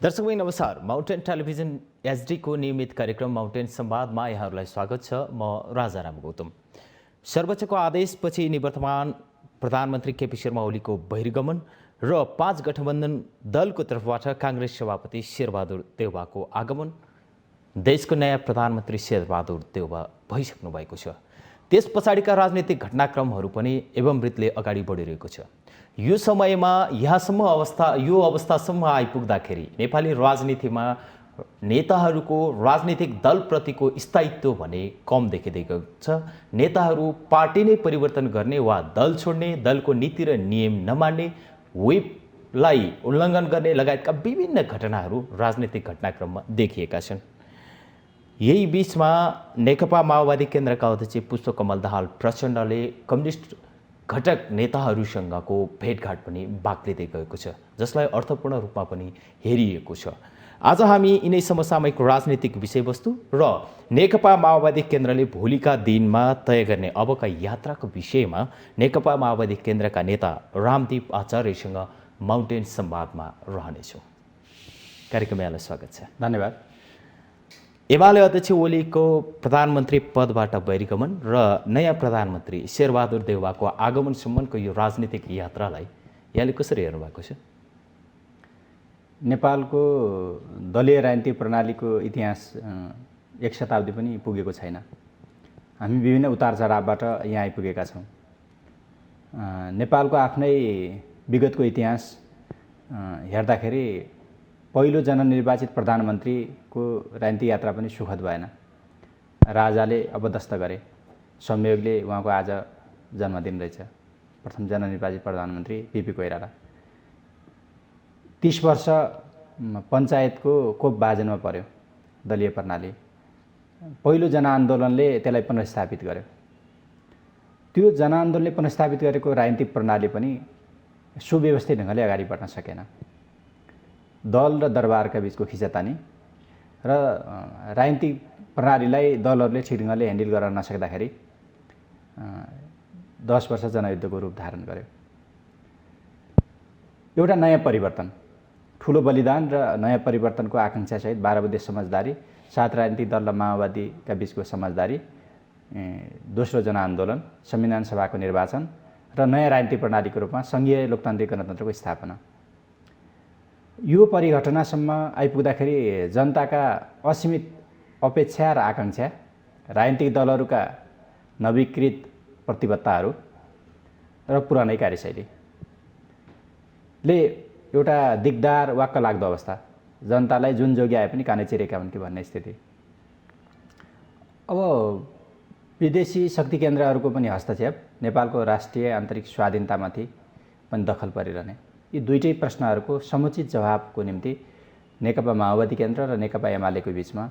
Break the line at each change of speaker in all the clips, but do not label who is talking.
दर्शकबिन नमस्कार। Mountain television एचडीको नियमित कार्यक्रम माउन्टेन संवादमा यहाँहरूलाई स्वागत छ। म राजाराम गौतम। सर्वोच्चको आदेशपछि निवर्तमान प्रधानमन्त्री केपी शर्मा ओलीको बहिर्गमन र 5 गठबन्धन दलको तर्फबाट काङ्ग्रेस सभापति शेरबहादुर देउवाको आगमन, देशको नयाँ प्रधानमन्त्री शेरबहादुर देउवा भइसक्नु भएको छ। त्यस पछाडिका राजनीतिक घटनाक्रमहरू पनि एवं अगाडि बढिरहेको छ। यो समयमा यो अवस्थासम्म आइपुग्दाखेरि नेपाली राजनीतिमा नेताहरूको राजनीतिक दलप्रतिको स्थायित्व भने कम देखिँदैको छ। नेताहरू पार्टी नै परिवर्तन गर्ने वा दल छोड्ने, दलको नीति र नियम नमान्ने, व्हिपलाई उल्लङ्घन गर्ने लगायतका विभिन्न घटनाहरू राजनीतिक घटनाक्रममा देखिएका छन्। यही बीचमा नेकपा माओवादी केन्द्रका अध्यक्ष पुष्पकमल दाहाल प्रचण्डले कम्युनिस्ट घटक नेताहरूसँगको भेटघाट पनि बाक्लिँदै गएको छ, जसलाई अर्थपूर्ण रूपमा पनि हेरिएको छ। आज हामी यिनै समसामयिक राजनीतिक विषयवस्तु र नेकपा माओवादी केन्द्रले भोलिका दिनमा तय गर्ने अबका यात्राको विषयमा नेकपा माओवादी केन्द्रका नेता रामदीप आचार्यसँग माउन्टेन संवादमा रहनेछौँ। कार्यक्रममा यहाँलाई स्वागत छ।
धन्यवाद।
एमाले अध्यक्ष ओलीको प्रधानमन्त्री पदबाट बहिर्गमन र नयाँ प्रधानमन्त्री शेरबहादुर देउवाको आगमनसम्मको यो राजनीतिक यात्रालाई यहाँले कसरी हेर्नु भएको छ?
नेपालको दलीय राजनीतिक प्रणालीको इतिहास 1 शताब्दी पनि पुगेको छैन। हामी विभिन्न उतार चढावबाट यहाँ आइपुगेका छौँ। नेपालको आफ्नै विगतको इतिहास हेर्दाखेरि पहिलो जननिर्वाचित प्रधानमन्त्रीको राजनीतिक यात्रा पनि सुखद भएन। राजाले अबदस्त गरे। संयोगले उहाँको आज जन्मदिन रहेछ। प्रथम जननिर्वाचित प्रधानमन्त्री बीपी कोइराला 30 वर्ष पञ्चायतको कोप बाजनमा पर्यो दलीय प्रणाली। पहिलो जनआन्दोलनले त्यसलाई पुनर्स्थापित गर्यो। त्यो जनआन्दोलनले पुनर्स्थापित गरेको राजनीतिक प्रणाली पनि सुव्यवस्थित ढङ्गले अगाडि बढ्न सकेन। दल र दरबारका बिचको खिचातानी र राजनीतिक प्रणालीलाई दलहरूले ठिक ढङ्गले ह्यान्डल गर्न नसक्दाखेरि 10 वर्ष जनयुद्धको रूप धारण गर्यो। एउटा नयाँ परिवर्तन, ठुलो बलिदान र नयाँ परिवर्तनको आकाङ्क्षासहित 12 बुँदे समझदारी, 7 राजनीतिक दल र माओवादीका बिचको समझदारी, दोस्रो जनआन्दोलन, संविधान सभाको निर्वाचन र नयाँ राजनीतिक प्रणालीको रूपमा सङ्घीय लोकतान्त्रिक गणतन्त्रको स्थापना। यो परिघटनासम्म आइपुग्दाखेरि जनताका असीमित अपेक्षा र आकाङ्क्षा, राजनीतिक दलहरूका नवीकृत प्रतिबद्धताहरू र पुरानै कार्यशैलीले एउटा दिगदार वाक्क लाग्दो अवस्था, जनतालाई जुन जोगी आए पनि कानै चिरेका हुन् कि भन्ने स्थिति। अब विदेशी शक्ति केन्द्रहरूको पनि हस्तक्षेप, नेपालको राष्ट्रिय आन्तरिक स्वाधीनतामाथि पनि दखल परिरहने, यी दुईटै प्रश्नहरूको समुचित जवाबको निम्ति नेकपा माओवादी केन्द्र र नेकपा एमालेको बीचमा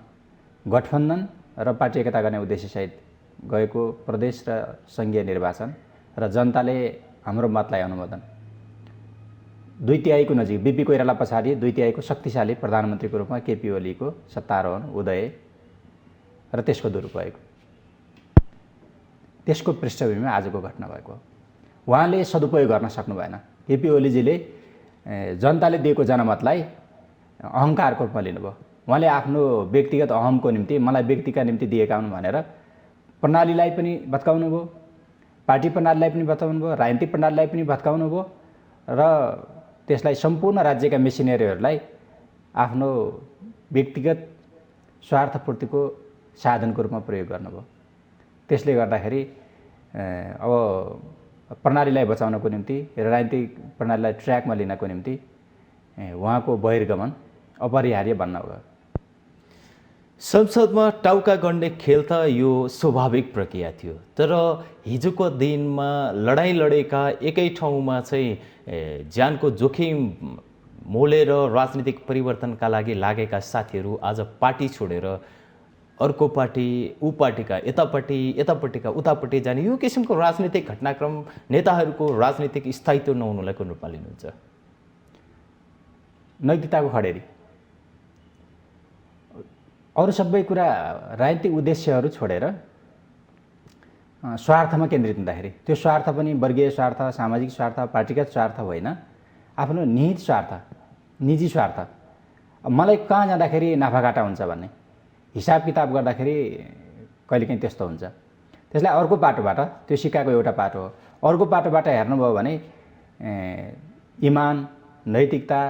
गठबन्धन र पार्टी एकता गर्ने उद्देश्यसहित गएको प्रदेश र सङ्घीय निर्वाचन र जनताले हाम्रो मतलाई अनुमोदन, 2/3 नजिक बीपी कोइराला पछाडि 2/3 शक्तिशाली प्रधानमन्त्रीको रूपमा केपी ओलीको सत्तारोहण, उदय र त्यसको दुरुपयोग, त्यसको पृष्ठभूमिमा आजको घटना भएको हो। उहाँले सदुपयोग गर्न सक्नु भएन। केपी ओलीजीले जनताले दिएको जनमतलाई अहङ्कारको रूपमा लिनुभयो। उहाँले आफ्नो व्यक्तिगत अहमको निम्ति, मलाई व्यक्तिका निम्ति दिएका हुन् भनेर प्रणालीलाई पनि भत्काउनु भयो, पार्टी प्रणालीलाई पनि भत्काउनु भयो, राजनीतिक प्रणालीलाई पनि भत्काउनु भयो र त्यसलाई सम्पूर्ण राज्यका मेसिनरीहरूलाई आफ्नो व्यक्तिगत स्वार्थपूर्तिको साधनको रूपमा प्रयोग गर्नुभयो। त्यसले गर्दाखेरि अब प्रणालीलाई बचाउनको निम्ति र राजनीतिक प्रणालीलाई ट्र्याकमा लिनको निम्ति उहाँको बहिर्गमन अपरिहार्य बन्न गयो।
संसदमा टाउका गड्ने खेल त यो स्वाभाविक प्रक्रिया थियो, तर हिजोको दिनमा लडाइँ लडेका एकै ठाउँमा चाहिँ ज्यानको जोखिम मोलेर राजनीतिक परिवर्तनका लागि लागेका साथीहरू आज पार्टी छोडेर अर्को पार्टी, ऊ पार्टीका यतापट्टिका उतापट्टि जाने, यो किसिमको राजनीतिक घटनाक्रम नेताहरूको राजनीतिक स्थायित्व नहुनुलाई कुन रूपमा लिनुहुन्छ?
नैतिकताको खडेरी। अरू सबै कुरा राजनीतिक उद्देश्यहरू छोडेर स्वार्थमा केन्द्रित हुँदाखेरि, त्यो स्वार्थ पनि वर्गीय स्वार्थ, सामाजिक स्वार्थ, पार्टीगत स्वार्थ होइन, आफ्नो निहित स्वार्थ, निजी स्वार्थ। मलाई कहाँ जाँदाखेरि नाफाघाटा हुन्छ भन्ने हिसाब किताब गर्दाखेरि कहिलेकाहीँ त्यस्तो हुन्छ। त्यसलाई अर्को पाटोबाट, त्यो सिक्काको एउटा पाटो हो, अर्को पाटोबाट हेर्नुभयो भने इमान, नैतिकता,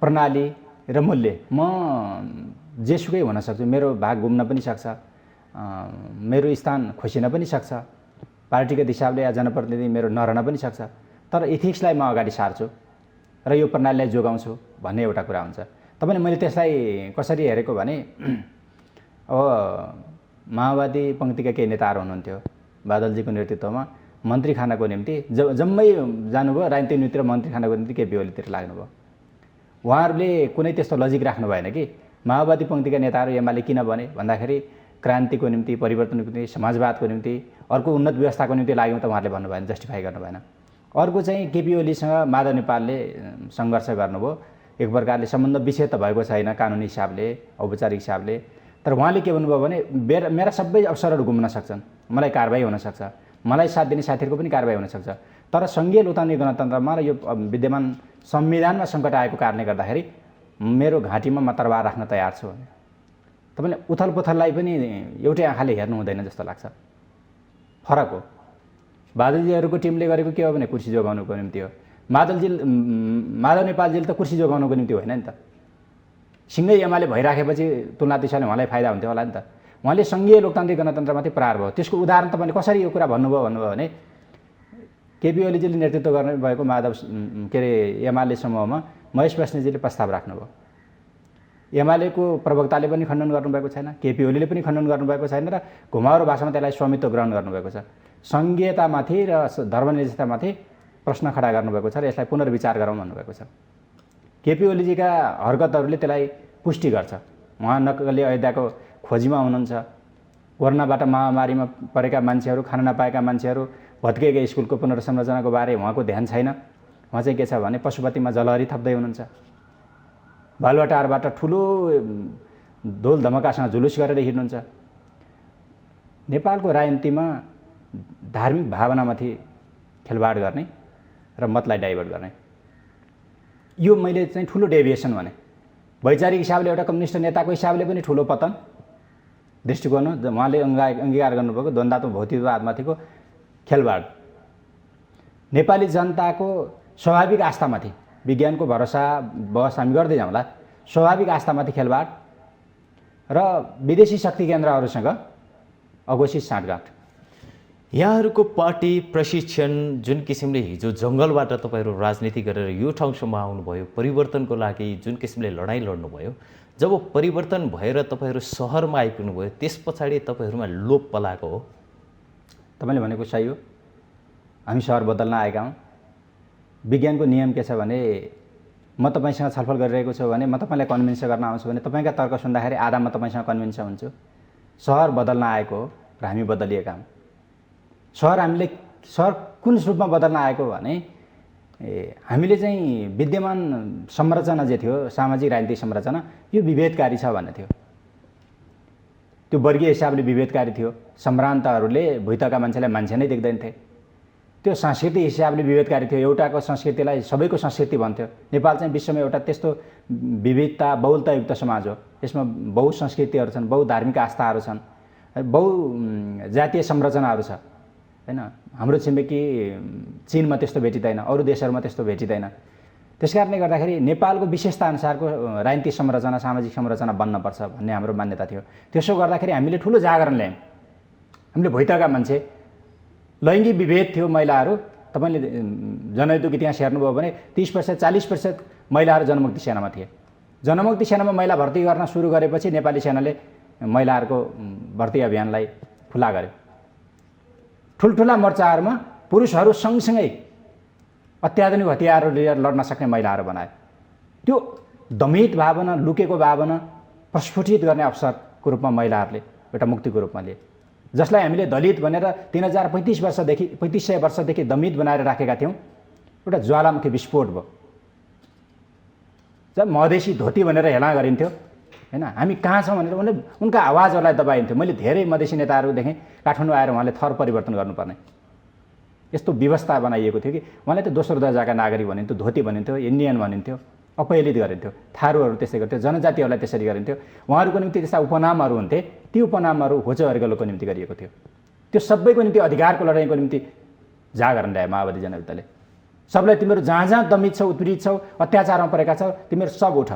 प्रणाली र मूल्य, म जेसुकै हुन सक्छु, मेरो भाग घुम्न पनि सक्छ, मेरो स्थान खोसिन पनि सक्छ, पार्टीगत हिसाबले या जनप्रतिनिधि मेरो नरहन पनि सक्छ, तर इथिक्सलाई म अगाडि सार्छु र यो प्रणालीलाई जोगाउँछु भन्ने एउटा कुरा हुन्छ। तपाईँले मैले त्यसलाई कसरी हेरेको भने अब माओवादी पङ्क्तिका केही नेताहरू हुनुहुन्थ्यो, बादलजीको नेतृत्वमा मन्त्री खानको निम्ति जम्मै जानुभयो, राजनीतिक नीति र मन्त्री खानको निम्ति केपी ओलीतिर लाग्नुभयो। उहाँहरूले कुनै त्यस्तो लजिक राख्नु भएन कि माओवादी पङ्क्तिका नेताहरू एमाले किन बने भन्दाखेरि क्रान्तिको निम्ति, परिवर्तनको निम्ति, समाजवादको निम्ति, अर्को उन्नत व्यवस्थाको निम्ति लाग्यौँ त उहाँहरूले भन्नु भएन, जस्टिफाई गर्नु भएन। अर्को चाहिँ केपी ओलीसँग माधव नेपालले सङ्घर्ष गर्नुभयो, एक प्रकारले सम्बन्ध विच्छेद त भएको छैन कानुनी हिसाबले, औपचारिक हिसाबले, तर उहाँले के भन्नुभयो भने मेरा सबै अवसरहरू घुम्न सक्छन्, मलाई कारबाही हुनसक्छ, मलाई साथ दिने साथीहरूको पनि कारबाही हुनसक्छ, तर सङ्घीय लोकतान्त्रिक गणतन्त्रमा र यो विद्यमान संविधानमा सङ्कट आएको कारणले गर्दाखेरि मेरो घाँटीमा म तरबार राख्न तयार छु भने तपाईँले उथलपुथललाई पनि एउटै आँखाले हेर्नु हुँदैन जस्तो लाग्छ। फरक हो। बादलजीहरूको टिमले गरेको के हो भने कुर्सी जोगाउनुको निम्ति हो। माधव नेपालजीले त कुर्सी जोगाउनुको निम्ति होइन नि त, सिँगै एमाले भइराखेपछि तुलना दिशाले उहाँलाई फाइदा हुन्थ्यो होला नि त। उहाँले सङ्घीय लोकतान्त्रिक गणतन्त्रमाथि प्रहार भयो। त्यसको उदाहरण तपाईँले कसरी यो कुरा भन्नुभयो भने केपी ओलीजीले नेतृत्व गर्नुभएको माधव के अरे एमाले समूहमा महेश बस्नेतजीले प्रस्ताव राख्नुभयो। एमालेको प्रवक्ताले पनि खण्डन गर्नुभएको छैन, केपी ओलीले पनि खण्डन गर्नुभएको छैन र घुमाउरो भाषामा त्यसलाई स्वामित्व ग्रहण गर्नुभएको छ। सङ्घीयतामाथि र धर्मनिरपेक्षतामाथि प्रश्न खडा गर्नुभएको छ र यसलाई पुनर्विचार गरौँ भन्नुभएको छ। केपी ओलीजीका हरकतहरूले त्यसलाई पुष्टि गर्छ। उहाँ नक्कली अयोध्याको खोजीमा हुनुहुन्छ, कोरोनाबाट महामारीमा परेका मान्छेहरू, खान नपाएका मान्छेहरू, भत्किएका स्कुलको पुनर्संरचनाको बारे उहाँको ध्यान छैन। उहाँ चाहिँ के छ भने पशुपतिमा जलहरी थप्दै हुनुहुन्छ, बालुवाटारबाट ठुलो ढोल धमकासँग जुलुस गरेर हिँड्नुहुन्छ। नेपालको राजनीतिमा धार्मिक भावनामाथि खेलवाड गर्ने र मतलाई डाइभर्ट गर्ने, यो मैले चाहिँ ठुलो डेभिएसन भने। वैचारिक हिसाबले एउटा कम्युनिस्ट नेताको हिसाबले पनि ठुलो पतन दृष्टिकोण हो। उहाँले अङ्गीकार गर्नुभएको द्वन्द्वात्मक भौतिकवादमाथिको खेलवाड, नेपाली जनताको स्वाभाविक आस्थामाथि, विज्ञानको भरोसा बहस हामी गर्दै जाउँला, स्वाभाविक आस्थामाथि खेलवाड र विदेशी शक्ति केन्द्रहरूसँग अघोषित साँठगाँठ।
यहाँहरूको पार्टी प्रशिक्षण जुन किसिमले हिजो जङ्गलबाट तपाईँहरू राजनीति गरेर यो ठाउँसम्म आउनुभयो, परिवर्तनको लागि जुन किसिमले लडाइँ लड्नुभयो, जब परिवर्तन भएर तपाईँहरू सहरमा आइपुग्नुभयो त्यस पछाडि तपाईँहरूमा लोभ पलाएको हो?
तपाईँले भनेको सही हो। हामी सहर बदल्न आएका हौँ। विज्ञानको नियम के छ भने म तपाईँसँग छलफल गरिरहेको छु भने म तपाईँलाई कन्भिन्स गर्न आउँछु भने तपाईँका तर्क सुन्दाखेरि आधा म तपाईँसँग कन्भिन्स हुन्छु। सहर बदल्न आएको हो र हामी बदलिएका हौँ। सहर कुन रूपमा बदल्न आएको भने हामीले चाहिँ विद्यमान संरचना जे थियो, सामाजिक राजनीतिक संरचना, यो विभेदकारी छ भन्ने थियो। त्यो वर्गीय हिसाबले विभेदकारी थियो। सम्भ्रान्तहरूले भुइँतका मान्छेलाई मान्छे नै देख्दैनथे। त्यो सांस्कृतिक हिसाबले विभेदकारी थियो। एउटाको संस्कृतिलाई सबैको संस्कृति भन्थ्यो। नेपाल चाहिँ विश्वमा एउटा त्यस्तो विविधता बहुलतायुक्त समाज हो। यसमा बहुसंस्कृतिहरू छन्, बहुधार्मिक आस्थाहरू छन्, बहुजातीय संरचनाहरू छ हैन। हाम्रो छिमेकी चीनमा त्यस्तो भेटिँदैन, अरू देशहरूमा त्यस्तो भेटिँदैन। त्यसकारणले गर्दाखेरि नेपालको विशेषता अनुसारको राजनीतिक संरचना, सामाजिक संरचना बन्नपर्छ भन्ने हाम्रो मान्यता थियो। त्यसो गर्दाखेरि हामीले ठुलो जागरण ल्यायौँ। हामीले भुइँतका मान्छे, लैङ्गिक विभेद थियो। महिलाहरू, तपाईँले जनयुद्धको इतिहास हेर्नुभयो भने 30% 40% महिलाहरू जनमुक्ति सेनामा थिए। जनमुक्ति सेनामा महिला भर्ती गर्न सुरु गरेपछि नेपाली सेनाले महिलाहरूको भर्ती अभियानलाई खुला गर्यो। ठुल्ठुला मोर्चाहरूमा पुरुषहरू सँगसँगै अत्याधुनिक हतियारहरू लिएर लड्न सक्ने महिलाहरू बनायो। त्यो दमित भावना, लुकेको भावना प्रस्फुटित गर्ने अवसरको रूपमा महिलाहरूले एउटा मुक्तिको रूपमा लिए, जसलाई हामीले दलित भनेर 3500 वर्षदेखि दमित बनाएर राखेका थियौँ। एउटा ज्वालामुखी विस्फोट भयो। जब मधेसी धोती भनेर हेला गरिन्थ्यो हैन, हामी कहाँ छौँ भनेर उनका आवाजहरूलाई दबाइन्थ्यो। मैले धेरै मधेसी नेताहरू देखेँ, काठमाडौँ आएर उहाँले थर परिवर्तन गर्नुपर्ने यस्तो व्यवस्था बनाइएको थियो कि उहाँले त दोस्रो दर्जाका नागरिक भनिन्थ्यो, धोती भनिन्थ्यो, इन्डियन भनिन्थ्यो। अपहेलित गरिन्थ्यो, थारूहरू त्यसै गर्थ्यो, जनजातिहरूलाई त्यसरी गरिन्थ्यो। उहाँहरूको निम्ति त्यस्ता उपनामहरू हुन्थे, ती उपनामहरू होचो वर्गको निम्ति गरिएको थियो। त्यो सबैको निम्ति अधिकारको लडाइँको निम्ति जागरण ल्यायो माओवादी जनयुद्धले। सबलाई तिमीहरू जहाँ जहाँ दमित छौ, उत्पीडित छौ, अत्याचारमा परेका छौ, तिमीहरू सब उठ,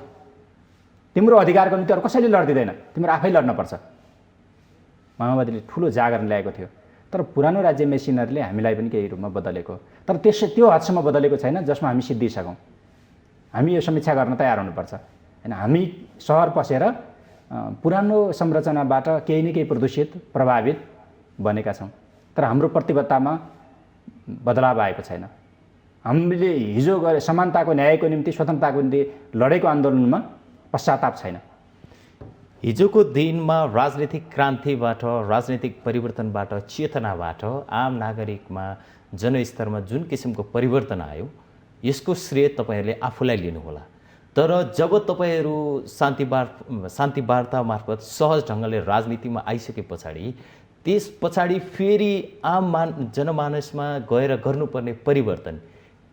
तिम्रो अधिकारको निम्ति अरू कसैले लड्दिँदैन, तिमीहरू आफै लड्नुपर्छ। माओवादीले ठुलो जागरण ल्याएको थियो। तर पुरानो राज्य मेसिनरीले हामीलाई पनि केही रूपमा बदलेको, तर त्यो हदसम्म बदलेको छैन जसमा हामी सिद्धिसकौँ। हामी यो समीक्षा गर्न तयार हुनुपर्छ हैन। हामी सहर पसेर पुरानो संरचनाबाट केही न केही प्रदूषित प्रभावित बनेका छौँ, तर हाम्रो प्रतिबद्धतामा बदलाव आएको छैन। हामीले हिजो गरे समानताको, न्यायको निम्ति, स्वतन्त्रताको निम्ति लडेको आन्दोलनमा पश्चाताप छैन।
हिजोको दिनमा राजनीतिक क्रान्तिबाट, राजनीतिक परिवर्तनबाट, चेतनाबाट आम नागरिकमा, जनस्तरमा जुन किसिमको परिवर्तन आयो, यसको श्रेय तपाईँहरूले आफूलाई लिनुहोला। तर जब तपाईँहरू शान्ति वार्ता मार्फत सहज ढङ्गले राजनीतिमा आइसके पछाडि, त्यस पछाडि फेरि आम जनमानसमा गएर गर्नुपर्ने परिवर्तन,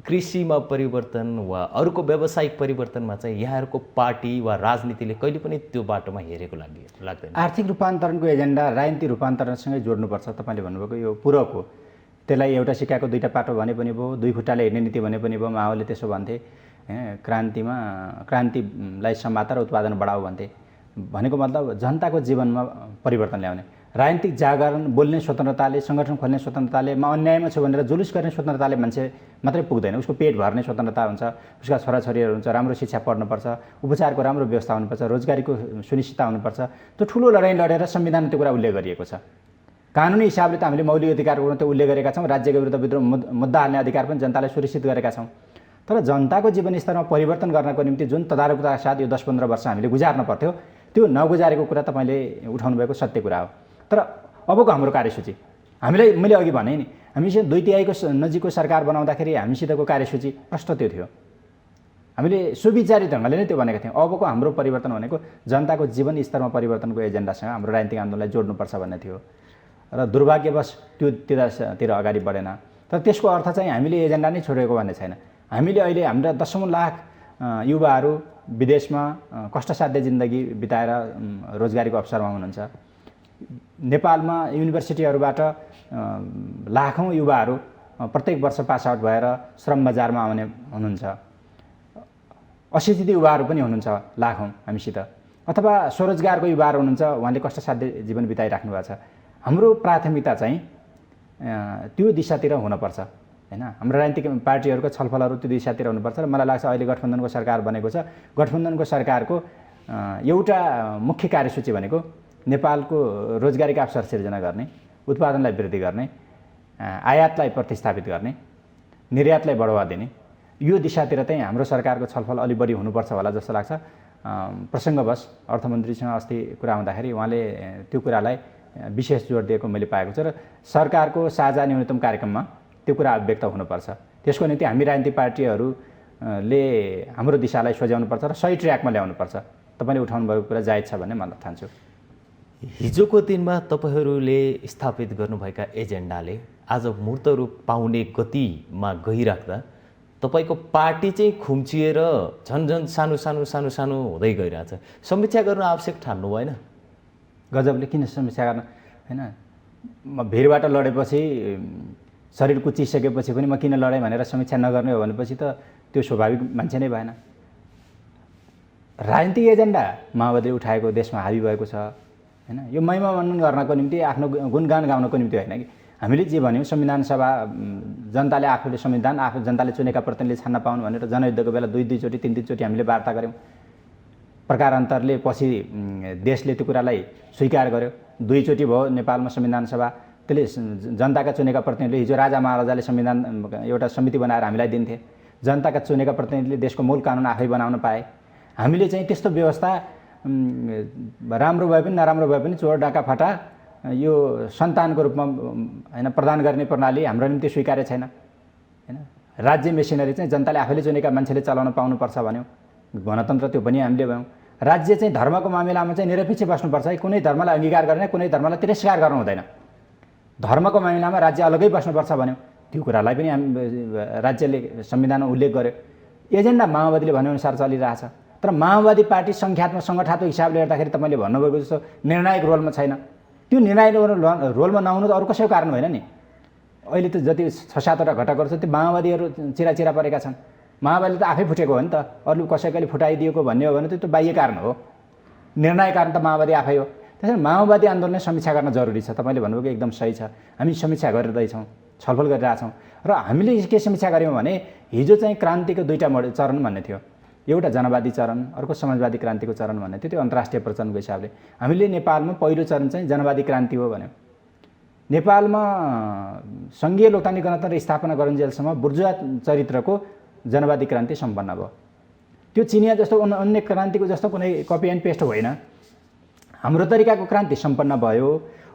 कृषिमा परिवर्तन वा अरूको व्यावसायिक परिवर्तनमा चाहिँ यहाँहरूको पार्टी वा राजनीतिले कहिले पनि त्यो बाटोमा हेरेको लाग्दैन।
आर्थिक रूपान्तरणको एजेन्डा राजनीतिक रूपान्तरणसँगै जोड्नुपर्छ। तपाईँले भन्नुभएको यो पूरक हो। त्यसलाई एउटा सिक्काको दुईटा पाटो भने पनि भयो, दुई खुट्टाले हिँड्ने नीति भने पनि भयो। माओवादीले त्यसो भन्थे, क्रान्तिलाई समातेर उत्पादन बढाऊ भन्थे। भनेको मतलब जनताको जीवनमा परिवर्तन ल्याउने। राजनीतिक जागरण, बोल्ने स्वतन्त्रताले, सङ्गठन खोल्ने स्वतन्त्रताले, म अन्यायमा छु भनेर जुलुस गर्ने स्वतन्त्रताले मान्छे मात्रै पुग्दैन। उसको पेट भर्ने स्वतन्त्रता हुन्छ, उसका छोराछोरीहरू हुन्छ, राम्रो शिक्षा पढ्नुपर्छ, उपचारको राम्रो व्यवस्था हुनुपर्छ, रोजगारीको सुनिश्चितता हुनुपर्छ। त्यो ठुलो लडाइँ लडेर संविधान त्यो कुरा उल्लेख गरिएको छ। कानुनी हिसाबले त हामीले मौलिक अधिकारको त्यो उल्लेख गरेका छौँ। राज्यको विरुद्ध विद्रोह मुद्दा हाल्ने अधिकार पनि जनताले सुनिश्चित गरेका छौँ। तर जनताको जीवनस्तरमा परिवर्तन गर्नको निम्ति जुन तदारुकताका साथ यो 10-15 वर्ष हामीले गुजार्न पर्थ्यो, त्यो नगुजारेको कुरा तपाईँले उठाउनु भएको सत्य कुरा हो। तर अबको हाम्रो कार्यसूची हामीलाई, मैले अघि भने नि, हामीसँग 2/3 नजिकको सरकार बनाउँदाखेरि हामीसितको कार्यसूची प्रष्ट त्यो थियो। हामीले सुविचारित ढङ्गले नै त्यो भनेका थियौँ। अबको हाम्रो परिवर्तन भनेको जनताको जीवन स्तरमा परिवर्तनको एजेन्डासँग हाम्रो राजनीतिक आन्दोलनलाई जोड्नुपर्छ भन्ने थियो। र दुर्भाग्यवश त्योतिर अगाडि बढेन। तर त्यसको अर्थ चाहिँ हामीले एजेन्डा नै छोडेको भन्ने छैन। हामीले अहिले हाम्रा 10औं लाख युवाहरू विदेशमा कष्टसाध्य जिन्दगी बिताएर रोजगारीको अवसरमा हुनुहुन्छ। नेपालमा युनिभर्सिटीहरूबाट लाखौँ युवाहरू प्रत्येक वर्ष पास आउट भएर श्रम बजारमा आउने हुनुहुन्छ। अशिक्षित युवाहरू पनि हुनुहुन्छ लाखौँ हामीसित, अथवा स्वरोजगारको युवाहरू हुनुहुन्छ, उहाँले कष्टसाध्य जीवन बिताइराख्नु भएको छ। हाम्रो प्राथमिकता चाहिँ त्यो दिशातिर हुनुपर्छ हैन। हाम्रो राजनीतिक पार्टीहरूको छलफलहरू त्यो दिशातिर हुनुपर्छ। र मलाई लाग्छ अहिले गठबन्धनको सरकार बनेको छ। गठबन्धनको सरकारको एउटा मुख्य कार्यसूची भनेको नेपालको रोजगारीका अवसर सिर्जना गर्ने, उत्पादनलाई वृद्धि गर्ने, आयातलाई प्रतिस्थापित गर्ने, निर्यातलाई बढावा दिने, यो दिशातिर चाहिँ हाम्रो सरकारको छलफल अलि बढी हुनुपर्छ होला जस्तो लाग्छ। प्रसङ्गवश अर्थमन्त्रीसँग अस्ति कुरा हुँदाखेरि उहाँले त्यो कुरालाई विशेष जोड दिएको मैले पाएको छु। र सरकारको साझा न्यूनतम कार्यक्रममा त्यो कुरा अभिव्यक्त हुनुपर्छ। त्यसको निम्ति हामी राजनीतिक पार्टीहरूले हाम्रो दिशालाई सोझ्याउनुपर्छ र सही ट्र्याकमा ल्याउनुपर्छ। तपाईँले उठाउनु भएको कुरा जायज छ भन्ने म ठान्छु।
हिजोको दिनमा तपाईँहरूले स्थापित गर्नुभएका एजेन्डाले आज मूर्त रूप पाउने गतिमा गइराख्दा तपाईँको पार्टी चाहिँ खुम्चिएर झन्झन सानो हुँदै गइरहेछ। समीक्षा गर्न आवश्यक ठान्नु भएन?
गजबले किन समीक्षा गर्न हैन? म भिरबाट लडेपछि, शरीर कुचिसकेपछि पनि म किन लडेँ भनेर समीक्षा नगर्ने हो भनेपछि त त्यो स्वाभाविक मान्छे नै भएन। राजनीतिक एजेन्डा माओवादीले उठाएको देशमा हावी भएको छ हैन। यो महिमा मनन गर्नको निम्ति, आफ्नो गुणगान गाउनको निम्ति होइन कि। हामीले जे भन्यौँ संविधान सभा, जनताले आफूले संविधान, आफू जनताले चुनेका प्रतिनिधिले छान्न पाउनु भनेर जनयुद्धको बेला 2-2चोटि 3-3चोटि हामीले वार्ता गऱ्यौँ। प्रकारान्तरले पछि देशले त्यो कुरालाई स्वीकार गर्यो। 2चोटि भयो नेपालमा संविधान सभा। त्यसले जनताका चुनेका प्रतिनिधिले, हिजो राजा महाराजाले संविधान एउटा समिति बनाएर हामीलाई दिन्थे। जनताका चुनेका प्रतिनिधिले देशको मूल कानुन आफै बनाउन पाए। हामीले चाहिँ त्यस्तो व्यवस्था राम्रो भए पनि नराम्रो भए पनि चोर डाका फटा यो सन्तानको रूपमा हैन प्रदान गर्ने प्रणाली हाम्रो निम्ति स्वीकार्य छैन हैन। राज्य मेसिनरी चाहिँ जनताले आफैले चुनेका मान्छेले चलाउन पाउनुपर्छ भन्यौँ। गणतन्त्र त्यो पनि हामीले भयौँ। राज्य चाहिँ धर्मको मामिलामा चाहिँ निरपेक्ष बस्नुपर्छ है। कुनै धर्मलाई अंगीकार गर्ने, कुनै धर्मलाई तिरस्कार गर्नु हुँदैन। धर्मको मामिलामा राज्य अलगै बस्नुपर्छ भन्यौँ। त्यो कुरालाई पनि राज्यले संविधानमा उल्लेख गर्यो। एजेन्डा माओवादीले भनेअनुसार चलिरहेछ। तर माओवादी पार्टी सङ्गठनात्मक हिसाबले हेर्दाखेरि तपाईँले भन्नुभएको जस्तो निर्णायक रोलमा छैन। त्यो निर्णायक रोलमा नहुनु त अरू कसैको कारण होइन नि। अहिले त जति 6-7वटा घटकहरू छ त्यो माओवादीहरू चिरा परेका छन्। माओवादीले त आफै फुटेको हो नि त, अरू कसैले फुटाइदिएको भन्ने हो भने त्यो बाह्य कारण हो। निर्णायक कारण त माओवादी आफै हो। त्यसैले माओवादी आन्दोलनले समीक्षा गर्न जरुरी छ। तपाईँले भन्नुभएको एकदम सही छ। हामी समीक्षा गरिरहेछौँ, छलफल गरिरहेछौँ र हामीले के समीक्षा गऱ्यौँ भने हिजो चाहिँ क्रान्तिको 2टा चरण भन्ने थियो। एउटा जनवादी चरण, अर्को समाजवादी क्रान्तिको चरण भन्ने थियो। त्यो अन्तर्राष्ट्रिय प्रचलनको हिसाबले हामीले नेपालमा पहिलो चरण चाहिँ जनवादी क्रान्ति हो भन्यौँ। नेपालमा सङ्घीय लोकतान्त्रिक गणतन्त्र स्थापना गरुन्जेलसम्म बुर्जुवा चरित्रको जनवादी क्रान्ति सम्पन्न भयो। त्यो चिनिया जस्तो अन्य क्रान्तिको जस्तो कुनै कपी एन्ड पेस्ट होइन। हाम्रो तरिकाको क्रान्ति सम्पन्न भयो।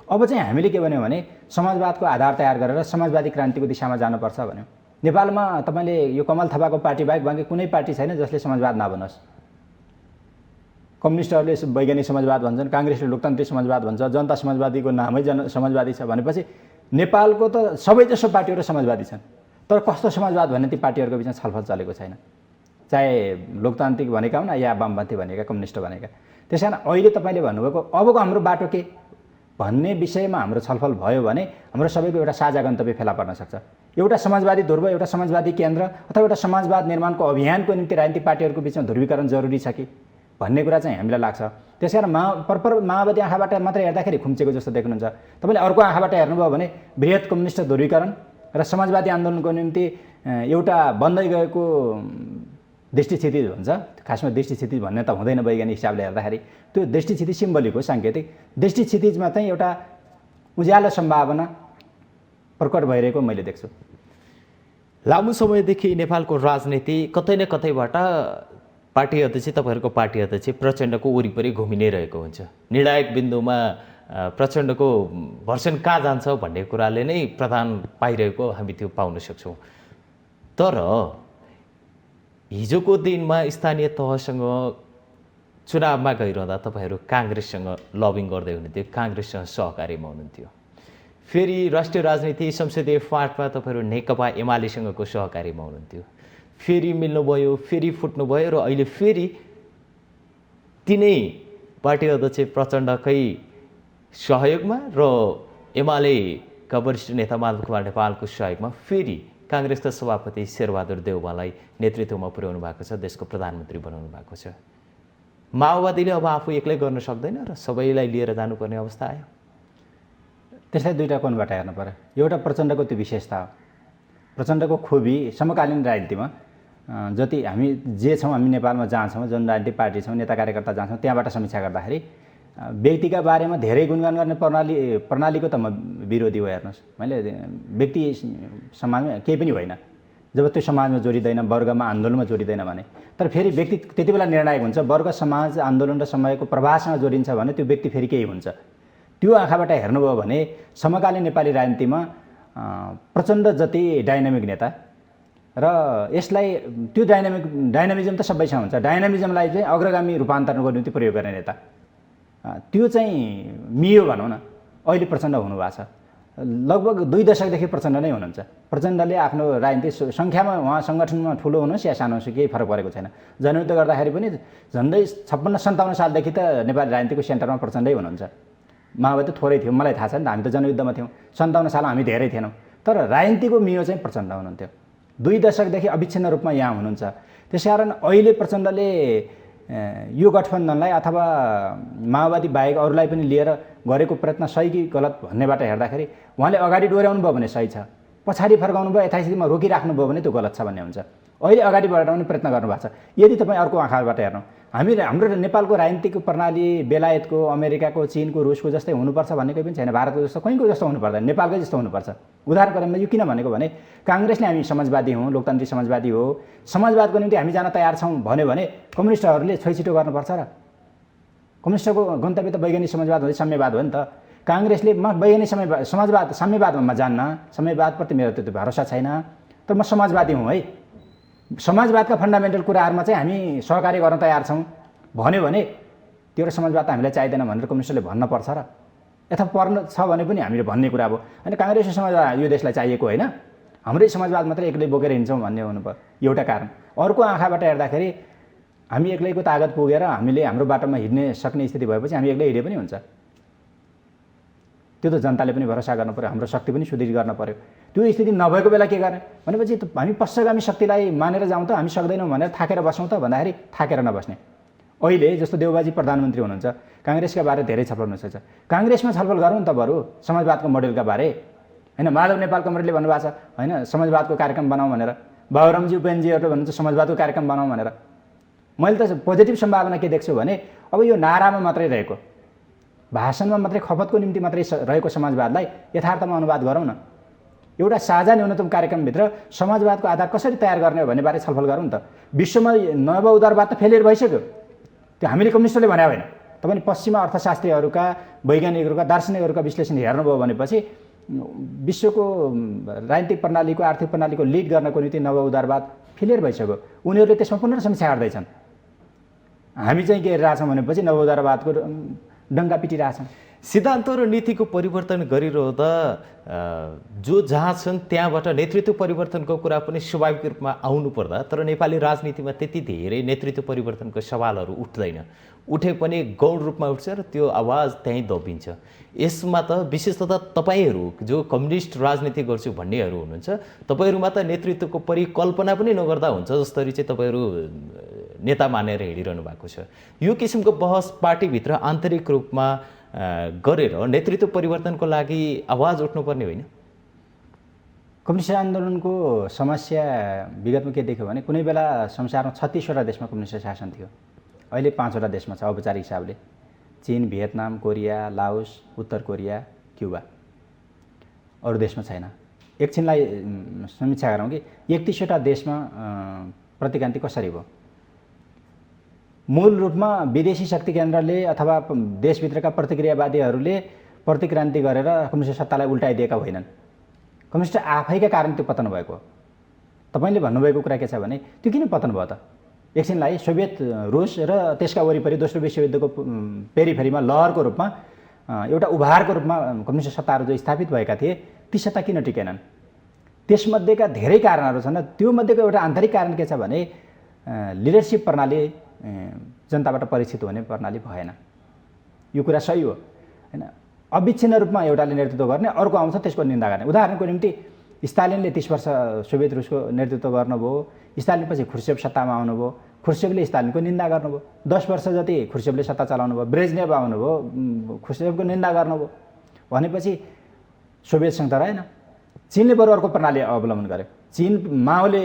अब चाहिँ हामीले के भन्यौँ भने समाजवादको आधार तयार गरेर समाजवादी क्रान्तिको दिशामा जानुपर्छ भन्यौँ। नेपालमा तपाईँले यो कमल थापाको पार्टी बाहेक बाँकी कुनै पार्टी छैन जसले समाजवाद नभनोस्। कम्युनिस्टहरूले वैज्ञानिक समाजवाद भन्छन्, काङ्ग्रेसले लोकतान्त्रिक समाजवाद भन्छ, जनता समाजवादीको नामै समाजवादी छ भनेपछि नेपालको त सबैजसो पार्टीहरू समाजवादी छन्। तर कस्तो समाजवाद भन्ने ती पार्टीहरूको बिचमा छलफल चलेको छैन, चाहे लोकतान्त्रिक भनेका हुन् या वामपन्थी भनेका, कम्युनिस्ट भनेका। त्यस कारण अहिले तपाईँले भन्नुभएको अबको हाम्रो बाटो के भन्ने विषयमा हाम्रो छलफल भयो भने हाम्रो सबैको एउटा साझा गन्तव्य फेला पर्न सक्छ। एउटा समाजवादी ध्रुव, एउटा समाजवादी केन्द्र अथवा एउटा समाजवाद निर्माणको अभियानको निम्ति राजनीतिक पार्टीहरूको बिचमा ध्रुवीकरण जरुरी छ कि भन्ने कुरा चाहिँ हामीलाई लाग्छ। त्यसै कारण माओवादी आँखाबाट मात्रै हेर्दाखेरि खुम्चेको जस्तो देख्नुहुन्छ। तपाईँले अर्को आँखाबाट हेर्नुभयो भने बृहत कम्युनिस्ट ध्रुवीकरण र समाजवादी आन्दोलनको निम्ति एउटा बन्दै गएको दृष्टिक्षितिज हुन्छ। खासमा दृष्टिक्षितिज भन्ने त हुँदैन वैज्ञानिक हिसाबले हेर्दाखेरि, त्यो दृष्टिक्षितिज सिम्बोलिक हो, साङ्केतिक। दृष्टिक्षितिजमा चाहिँ एउटा उज्यालो सम्भावना प्रकट भइरहेको मैले देख्छु।
लामो समयदेखि नेपालको राजनीति कतै न कतैबाट पार्टी अध्यक्ष, तपाईँहरूको पार्टी अध्यक्ष प्रचण्डको वरिपरि घुमि नै रहेको हुन्छ। निर्णायक बिन्दुमा प्रचण्डको भर्सन कहाँ जान्छ भन्ने कुराले नै प्रधान पाइरहेको हामी त्यो पाउन सक्छौँ। तर हिजोको दिनमा स्थानीय तहसँग चुनावमा गइरहँदा तपाईँहरू काङ्ग्रेससँग लबिङ गर्दै हुनुहुन्थ्यो, काङ्ग्रेससँग सहकार्यमा हुनुहुन्थ्यो। फेरि राष्ट्रिय राजनीति संसदीय फाँटमा तपाईँहरू नेकपा एमालेसँगको सहकार्यमा हुनुहुन्थ्यो। फेरि मिल्नुभयो, फेरि फुट्नुभयो र अहिले फेरि तिनै पार्टी अध्यक्ष प्रचण्डकै सहयोगमा र एमालेका वरिष्ठ नेता माधव कुमार नेपालको सहयोगमा फेरि काङ्ग्रेसका सभापति शेरबहादुर देउवालाई नेतृत्वमा पुर्याउनु भएको छ, देशको प्रधानमन्त्री बनाउनु भएको छ। माओवादीले अब आफू एक्लै गर्न सक्दैन र सबैलाई लिएर जानुपर्ने अवस्था आयो।
त्यसलाई 2टा कोणबाट हेर्नु पर्यो। एउटा प्रचण्डको त्यो विशेषता हो। प्रचण्डको खुबी समकालीन राजनीतिमा जति हामी जे छौँ, हामी नेपालमा जहाँ छौँ, जुन राजनीतिक पार्टी छौँ, नेता कार्यकर्ता जहाँ छौँ, त्यहाँबाट समीक्षा गर्दाखेरि व्यक्तिका बारेमा धेरै गुणगान गर्ने प्रणालीको त म विरोधी हो। हेर्नुहोस्, मैले व्यक्ति समाजमा केही पनि होइन जब त्यो समाजमा जोडिँदैन, वर्गमा आन्दोलनमा जोडिँदैन भने। तर फेरि व्यक्ति त्यति बेला निर्णायक हुन्छ। वर्ग, समाज, आन्दोलन र समयको प्रवाहसँग जोडिन्छ भने त्यो व्यक्ति फेरि केही हुन्छ। त्यो आँखाबाट हेर्नुभयो भने समकालीन नेपाली राजनीतिमा प्रचण्ड जति डाइनामिक नेता र यसलाई त्यो डाइनामिजम त सबैसँग हुन्छ। डाइनामिजमलाई चाहिँ अग्रगामी रूपान्तरण गर्ने निम्ति प्रयोग गर्ने नेता त्यो चाहिँ मियो भनौँ न। अहिले प्रचण्ड हुनुभएको छ। लगभग 2 दशकदेखि प्रचण्ड नै हुनुहुन्छ। प्रचण्डले आफ्नो राजनीतिक सङ्ख्यामा उहाँ सङ्गठनमा ठुलो हुनुहोस् या सानो होस् केही फरक परेको छैन। जनयुद्ध गर्दाखेरि पनि झन्डै 56-57 सालदेखि त नेपाली राजनीतिको सेन्टरमा प्रचण्डै हुनुहुन्छ। माओवादी थोरै थियो, मलाई थाहा छ नि त, हामी त जनयुद्धमा थियौँ। 57 सालमा हामी धेरै थिएनौँ। तर राजनीतिको मियो चाहिँ प्रचण्ड हुनुहुन्थ्यो। 2 दशकदेखि अविच्छिन्न रूपमा यहाँ हुनुहुन्छ। त्यसकारण अहिले प्रचण्डले यो गठबन्धनलाई अथवा माओवादी बाहेक अरूलाई पनि लिएर गरेको प्रयत्न सही कि गलत भन्नेबाट हेर्दाखेरि उहाँले अगाडि डोर्याउनु भयो भने सही छ, पछाडि फर्काउनु भयो, यथास्थितिमा रोकिराख्नु भयो भने त्यो गलत छ भन्ने हुन्छ। अहिले अगाडि बढाउने प्रयत्न गर्नुभएको छ। यदि तपाईँ अर्को आँखाबाट हेर्नु, हाम्रो नेपालको राजनीतिक प्रणाली बेलायतको, अमेरिकाको, चिनको, रुसको जस्तै हुनुपर्छ भन्ने कोही पनि छैन। भारतको जस्तो कहीँको जस्तो हुनु पर्दैन, नेपालकै जस्तो हुनुपर्छ। उदाहरणको लागि यो किन भनेको भने काङ्ग्रेसले हामी समाजवादी हौँ, लोकतान्त्रिक समाजवादी हो, समाजवादको निम्ति हामी जान तयार छौँ भन्यो भने कम्युनिस्टहरूले छैछिटो गर्नुपर्छ र? कम्युनिस्टको गन्तव्य त वैज्ञानिक समाजवाद हो, साम्यवाद हो नि त। काङ्ग्रेसले म वैज्ञानिक समाजवाद साम्यवादमा जान्न, साम्यवादप्रति मेरो त्यो भरोसा छैन, तर म समाजवादी हौँ है, समाजवादका फन्डामेन्टल कुराहरूमा चाहिँ हामी सहकार्य गर्न तयार छौँ भन्यो भने त्यो समाजवाद त हामीलाई चाहिँदैन भनेर कम्युनिस्टले भन्न पर्छ र? यथा पर्न छ भने पनि हामीले भन्ने कुरा हो। अनि काङ्ग्रेसको समाजवाद यो देशलाई चाहिएको होइन। हाम्रै समाजवाद मात्रै एक्लै बोकेर हिँड्छौँ भन्ने हुनु पर्यो एउटा कारण। अर्को आँखाबाट हेर्दाखेरि हामी एक्लैको तागत पुगेर हामीले हाम्रो बाटोमा हिँड्ने सक्ने स्थिति भएपछि हामी एक्लै हिँडे पनि हुन्छ। त्यो त जनताले पनि भरोसा गर्नु पर्यो, हाम्रो शक्ति पनि सुदृढ गर्न पर्यो। त्यो स्थिति नभएको बेला के गर्ने भनेपछि हामी पश्चगामी शक्तिलाई मानेर जाउँ त, हामी सक्दैनौँ भनेर थाकेर बसौँ त भन्दाखेरि थाकेर नबस्ने। अहिले जस्तो देउबाजी प्रधानमन्त्री हुनुहुन्छ, काङ्ग्रेसका बारे धेरै छलफल हुनसक्छ, काङ्ग्रेसमा छलफल गरौँ त बरु समाजवादको मोडेलका बारे होइन। माधव नेपाल कमरेडले भन्नुभएको छ होइन समाजवादको कार्यक्रम बनाऊ भनेर, बाबुरामजी उपेन्द्रजीहरूले भन्नुहुन्छ समाजवादको कार्यक्रम बनाऊ भनेर। मैले त पोजिटिभ सम्भावना के देख्छु भने अब यो नारामा मात्रै रहेको, भाषणमा मात्रै खपतको निम्ति मात्रै रहेको समाजवादलाई यथार्थमा अनुवाद गरौँ न। एउटा साझा न्यूनतम कार्यक्रमभित्र समाजवादको आधार कसरी तयार गर्ने हो भन्ने बारे छलफल गरौँ त। विश्वमा नव उदारवाद त फेलियर भइसक्यो, त्यो हामीले कम्युनिस्टले भने होइन। तपाईँले पश्चिमा अर्थशास्त्रीहरूका, वैज्ञानिकहरूका, दार्शनिकहरूका विश्लेषण हेर्नुभयो भनेपछि विश्वको राजनीतिक प्रणालीको, आर्थिक प्रणालीको लिड गर्नको निम्ति नव उदारवाद फेलियर भइसक्यो। उनीहरूले त्यसमा पुनर्समीक्षा गर्दैछन्। हामी चाहिँ के हेरिरहेछौँ भनेपछि नव उदारवादको डङ्गा पिटिरहेछौँ।
सिद्धान्त र नीतिको परिवर्तन गरिरहँदा जो जहाँ छन् त्यहाँबाट नेतृत्व परिवर्तनको कुरा पनि स्वाभाविक रूपमा आउनुपर्दा तर नेपाली राजनीतिमा त्यति धेरै नेतृत्व परिवर्तनको सवालहरू उठ्दैन। उठे पनि गौण रूपमा उठ्छ र त्यो आवाज त्यहीँ दबिन्छ। यसमा त विशेषतः तपाईँहरू जो कम्युनिस्ट राजनीति गर्छु भन्नेहरू हुनुहुन्छ, तपाईँहरूमा त नेतृत्वको परिकल्पना पनि नगर्दा हुन्छ जसरी चाहिँ तपाईँहरू नेता मानेर हिँडिरहनु भएको छ। यो किसिमको बहस पार्टीभित्र आन्तरिक रूपमा गरेर नेतृत्व परिवर्तनको लागि आवाज उठ्नुपर्ने होइन?
कम्युनिस्ट आन्दोलनको समस्या विगतमा के देख्यो भने कुनै बेला संसारमा 36वटा देशमा कम्युनिस्ट शासन थियो, अहिले 5वटा देशमा छ औपचारिक हिसाबले। चीन, भियतनाम, कोरिया, लाओस, उत्तर कोरिया, क्युबा। अरू देशमा छैन। एकछिनलाई समीक्षा गरौँ कि 31वटा देशमा प्रतिक्रान्ति कसरी भयो। मूल रूपमा विदेशी शक्ति केन्द्रले अथवा देशभित्रका प्रतिक्रियावादीहरूले प्रतिक्रान्ति गरेर कम्युनिस्ट सत्तालाई उल्टाइदिएका होइनन्। कम्युनिस्ट आफैका कारण त्यो पतन भएको हो। तपाईँले भन्नुभएको कुरा के छ भने त्यो किन पतन भयो त? एकछिनलाई सोभियत रुस र त्यसका वरिपरि दोस्रो विश्वयुद्धको पेरिफेरीमा लहरको रूपमा एउटा उभारको रूपमा कम्युनिस्ट सत्ताहरू जो स्थापित भएका थिए ती सत्ता किन टिकेनन्? त्यसमध्येका धेरै कारणहरू छन्। त्यो मध्येको एउटा आन्तरिक कारण के छ भने लिडरसिप प्रणाली जनताबाट परीक्षित हुने प्रणाली भएन। यो कुरा सही हो होइन। अविच्छिन्न रूपमा एउटाले नेतृत्व गर्ने, अर्को आउँछ त्यसको निन्दा गर्ने। उदाहरणको निम्ति स्टालिनले 30 वर्ष सोभियत रुसको नेतृत्व गर्नुभयो, स्टालिनपछि खुर्सेव सत्तामा आउनुभयो, खुर्सेवले स्टालिनको निन्दा गर्नुभयो। 10 वर्ष जति खुर्सेवले सत्ता चलाउनु भयो, ब्रेजनेभ आउनुभयो, खुर्सेवको निन्दा गर्नुभयो। भनेपछि सोभियत सङ्घ त रहेन। चीनले बरु अर्को प्रणाली अवलम्बन गर्यो। चीन माओले